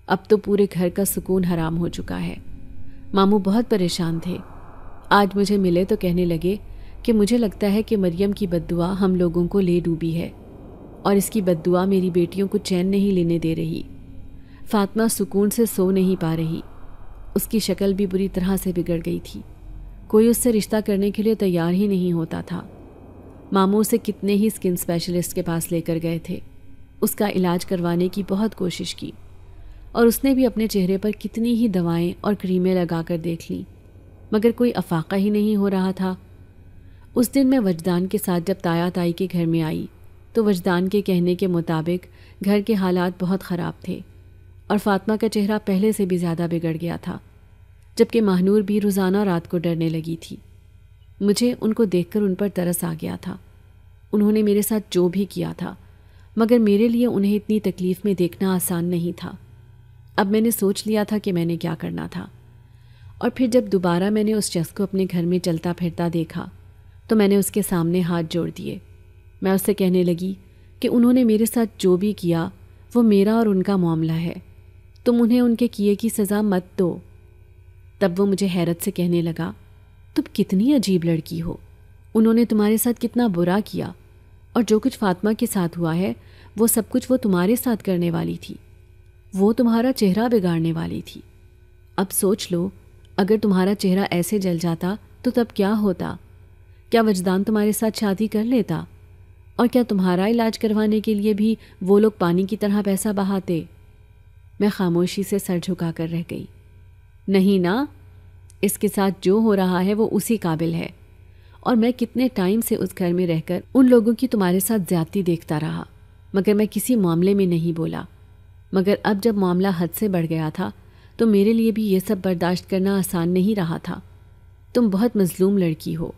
اب تو پورے گھر کا سکون حرام ہو چکا ہے۔ ماموں بہت پریشان تھے، آج مجھے ملے تو کہنے لگے کہ مجھے لگتا ہے کہ مریم کی بد دعا ہم لوگوں کو لے ڈوبی ہے، اور اس کی بد دعا میری بیٹیوں کو چین نہیں لینے دے رہی۔ فاطمہ سکون سے سو نہیں پا رہی، اس کی شکل بھی بری طرح سے بگڑ گئی تھی، کوئی اس سے رشتہ کرنے کے لیے تیار ہی نہیں ہوتا تھا۔ ماموں سے کتنے ہی اسکن اسپیشلسٹ کے پاس لے کر گئے تھے، اس کا علاج کروانے کی بہت کوشش کی، اور اس نے بھی اپنے چہرے پر کتنی ہی دوائیں اور کریمیں لگا کر دیکھ لیں، مگر کوئی افاقہ ہی نہیں ہو رہا تھا۔ اس دن میں وجدان کے ساتھ جب تایا تائی کے گھر میں آئی تو وجدان کے کہنے کے مطابق گھر کے حالات بہت خراب تھے، اور فاطمہ کا چہرہ پہلے سے بھی زیادہ بگڑ گیا تھا، جبکہ ماہنور بھی روزانہ رات کو ڈرنے لگی تھی۔ مجھے ان کو دیکھ کر ان پر ترس آ گیا تھا۔ انہوں نے میرے ساتھ جو بھی کیا تھا، مگر میرے لیے انہیں اتنی تکلیف میں دیکھنا آسان نہیں تھا۔ اب میں نے سوچ لیا تھا کہ میں نے کیا کرنا تھا، اور پھر جب دوبارہ میں نے اس شخص کو اپنے گھر میں چلتا پھرتا دیکھا تو میں نے اس کے سامنے ہاتھ جوڑ دیے۔ میں اس سے کہنے لگی کہ انہوں نے میرے ساتھ جو بھی کیا وہ میرا اور ان کا معاملہ ہے، تم انہیں ان کے کیے کی سزا مت دو۔ تب وہ مجھے حیرت سے کہنے لگا، تم کتنی عجیب لڑکی ہو، انہوں نے تمہارے ساتھ کتنا برا کیا، اور جو کچھ فاطمہ کے ساتھ ہوا ہے وہ سب کچھ وہ تمہارے ساتھ کرنے والی تھی، وہ تمہارا چہرہ بگاڑنے والی تھی۔ اب سوچ لو، اگر تمہارا چہرہ ایسے جل جاتا تو تب کیا ہوتا؟ کیا وجدان تمہارے ساتھ شادی کر لیتا؟ اور کیا تمہارا علاج کروانے کے لیے بھی وہ لوگ پانی کی طرح پیسہ بہاتے؟ میں خاموشی سے سر جھکا کر رہ گئی۔ نہیں نا، اس کے ساتھ جو ہو رہا ہے وہ اسی قابل ہے، اور میں کتنے ٹائم سے اس گھر میں رہ کر ان لوگوں کی تمہارے ساتھ زیادتی دیکھتا رہا، مگر میں کسی معاملے میں نہیں بولا۔ مگر اب جب معاملہ حد سے بڑھ گیا تھا تو میرے لیے بھی یہ سب برداشت کرنا آسان نہیں رہا تھا۔ تم بہت مظلوم لڑکی ہو،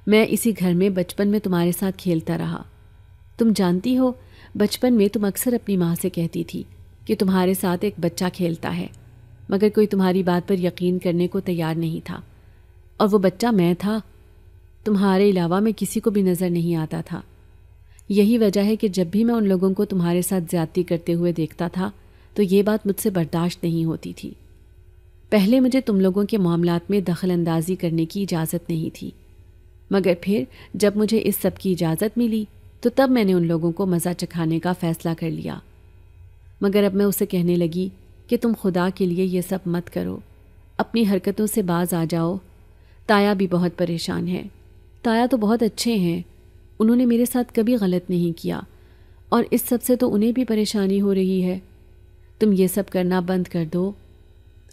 میں اسی گھر میں بچپن میں تمہارے ساتھ کھیلتا رہا. تم جانتی ہو بچپن میں تم اکثر اپنی ماں سے کہتی تھی کہ تمہارے ساتھ ایک بچہ کھیلتا ہے، مگر کوئی تمہاری بات پر یقین کرنے کو تیار نہیں تھا، اور وہ بچہ میں تھا. تمہارے علاوہ میں کسی کو بھی نظر نہیں آتا تھا. یہی وجہ ہے کہ جب بھی میں ان لوگوں کو تمہارے ساتھ زیادتی کرتے ہوئے دیکھتا تھا تو یہ بات مجھ سے برداشت نہیں ہوتی تھی. پہلے مجھے تم لوگوں کے معاملات میں دخل اندازی کرنے کی اجازت نہیں تھی، مگر پھر جب مجھے اس سب کی اجازت ملی تو تب میں نے ان لوگوں کو مزہ چکھانے کا فیصلہ کر لیا. مگر اب میں اسے کہنے لگی کہ تم خدا کے لیے یہ سب مت کرو، اپنی حرکتوں سے باز آ جاؤ. تایا بھی بہت پریشان ہے. تایا تو بہت اچھے ہیں، انہوں نے میرے ساتھ کبھی غلط نہیں کیا، اور اس سب سے تو انہیں بھی پریشانی ہو رہی ہے. تم یہ سب کرنا بند کر دو.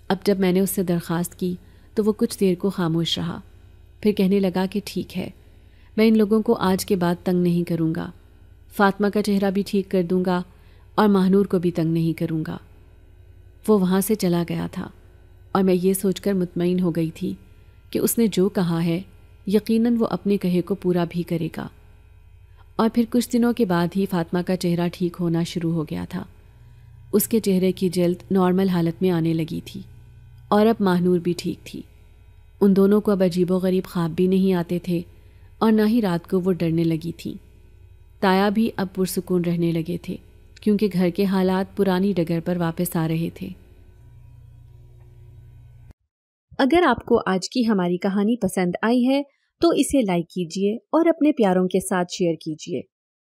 اب جب میں نے اس سے درخواست کی تو وہ کچھ دیر کو خاموش رہا، پھر کہنے لگا کہ ٹھیک ہے، میں ان لوگوں کو آج کے بعد تنگ نہیں کروں گا. فاطمہ کا چہرہ بھی ٹھیک کر دوں گا اور ماہنور کو بھی تنگ نہیں کروں گا. وہ وہاں سے چلا گیا تھا اور میں یہ سوچ کر مطمئن ہو گئی تھی کہ اس نے جو کہا ہے یقیناً وہ اپنے کہے کو پورا بھی کرے گا. اور پھر کچھ دنوں کے بعد ہی فاطمہ کا چہرہ ٹھیک ہونا شروع ہو گیا تھا. اس کے چہرے کی جلد نارمل حالت میں آنے لگی تھی، اور اب ماہنور بھی ٹھیک تھی. ان دونوں کو اب عجیب و غریب خواب بھی نہیں آتے تھے اور نہ ہی رات کو وہ ڈرنے لگی تھیں. تایا بھی اب پرسکون رہنے لگے تھے کیونکہ گھر کے حالات پرانی ڈگر پر واپس آ رہے تھے. اگر آپ کو آج کی ہماری کہانی پسند آئی ہے تو اسے لائک کیجیے اور اپنے پیاروں کے ساتھ شیئر کیجیے.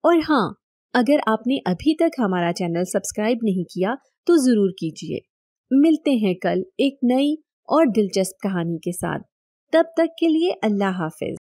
اور ہاں، اگر آپ نے ابھی تک ہمارا چینل سبسکرائب نہیں کیا تو ضرور کیجیے. ملتے ہیں کل ایک نئی اور دلچسپ کہانی کے ساتھ. تب تک کے لیے اللہ حافظ.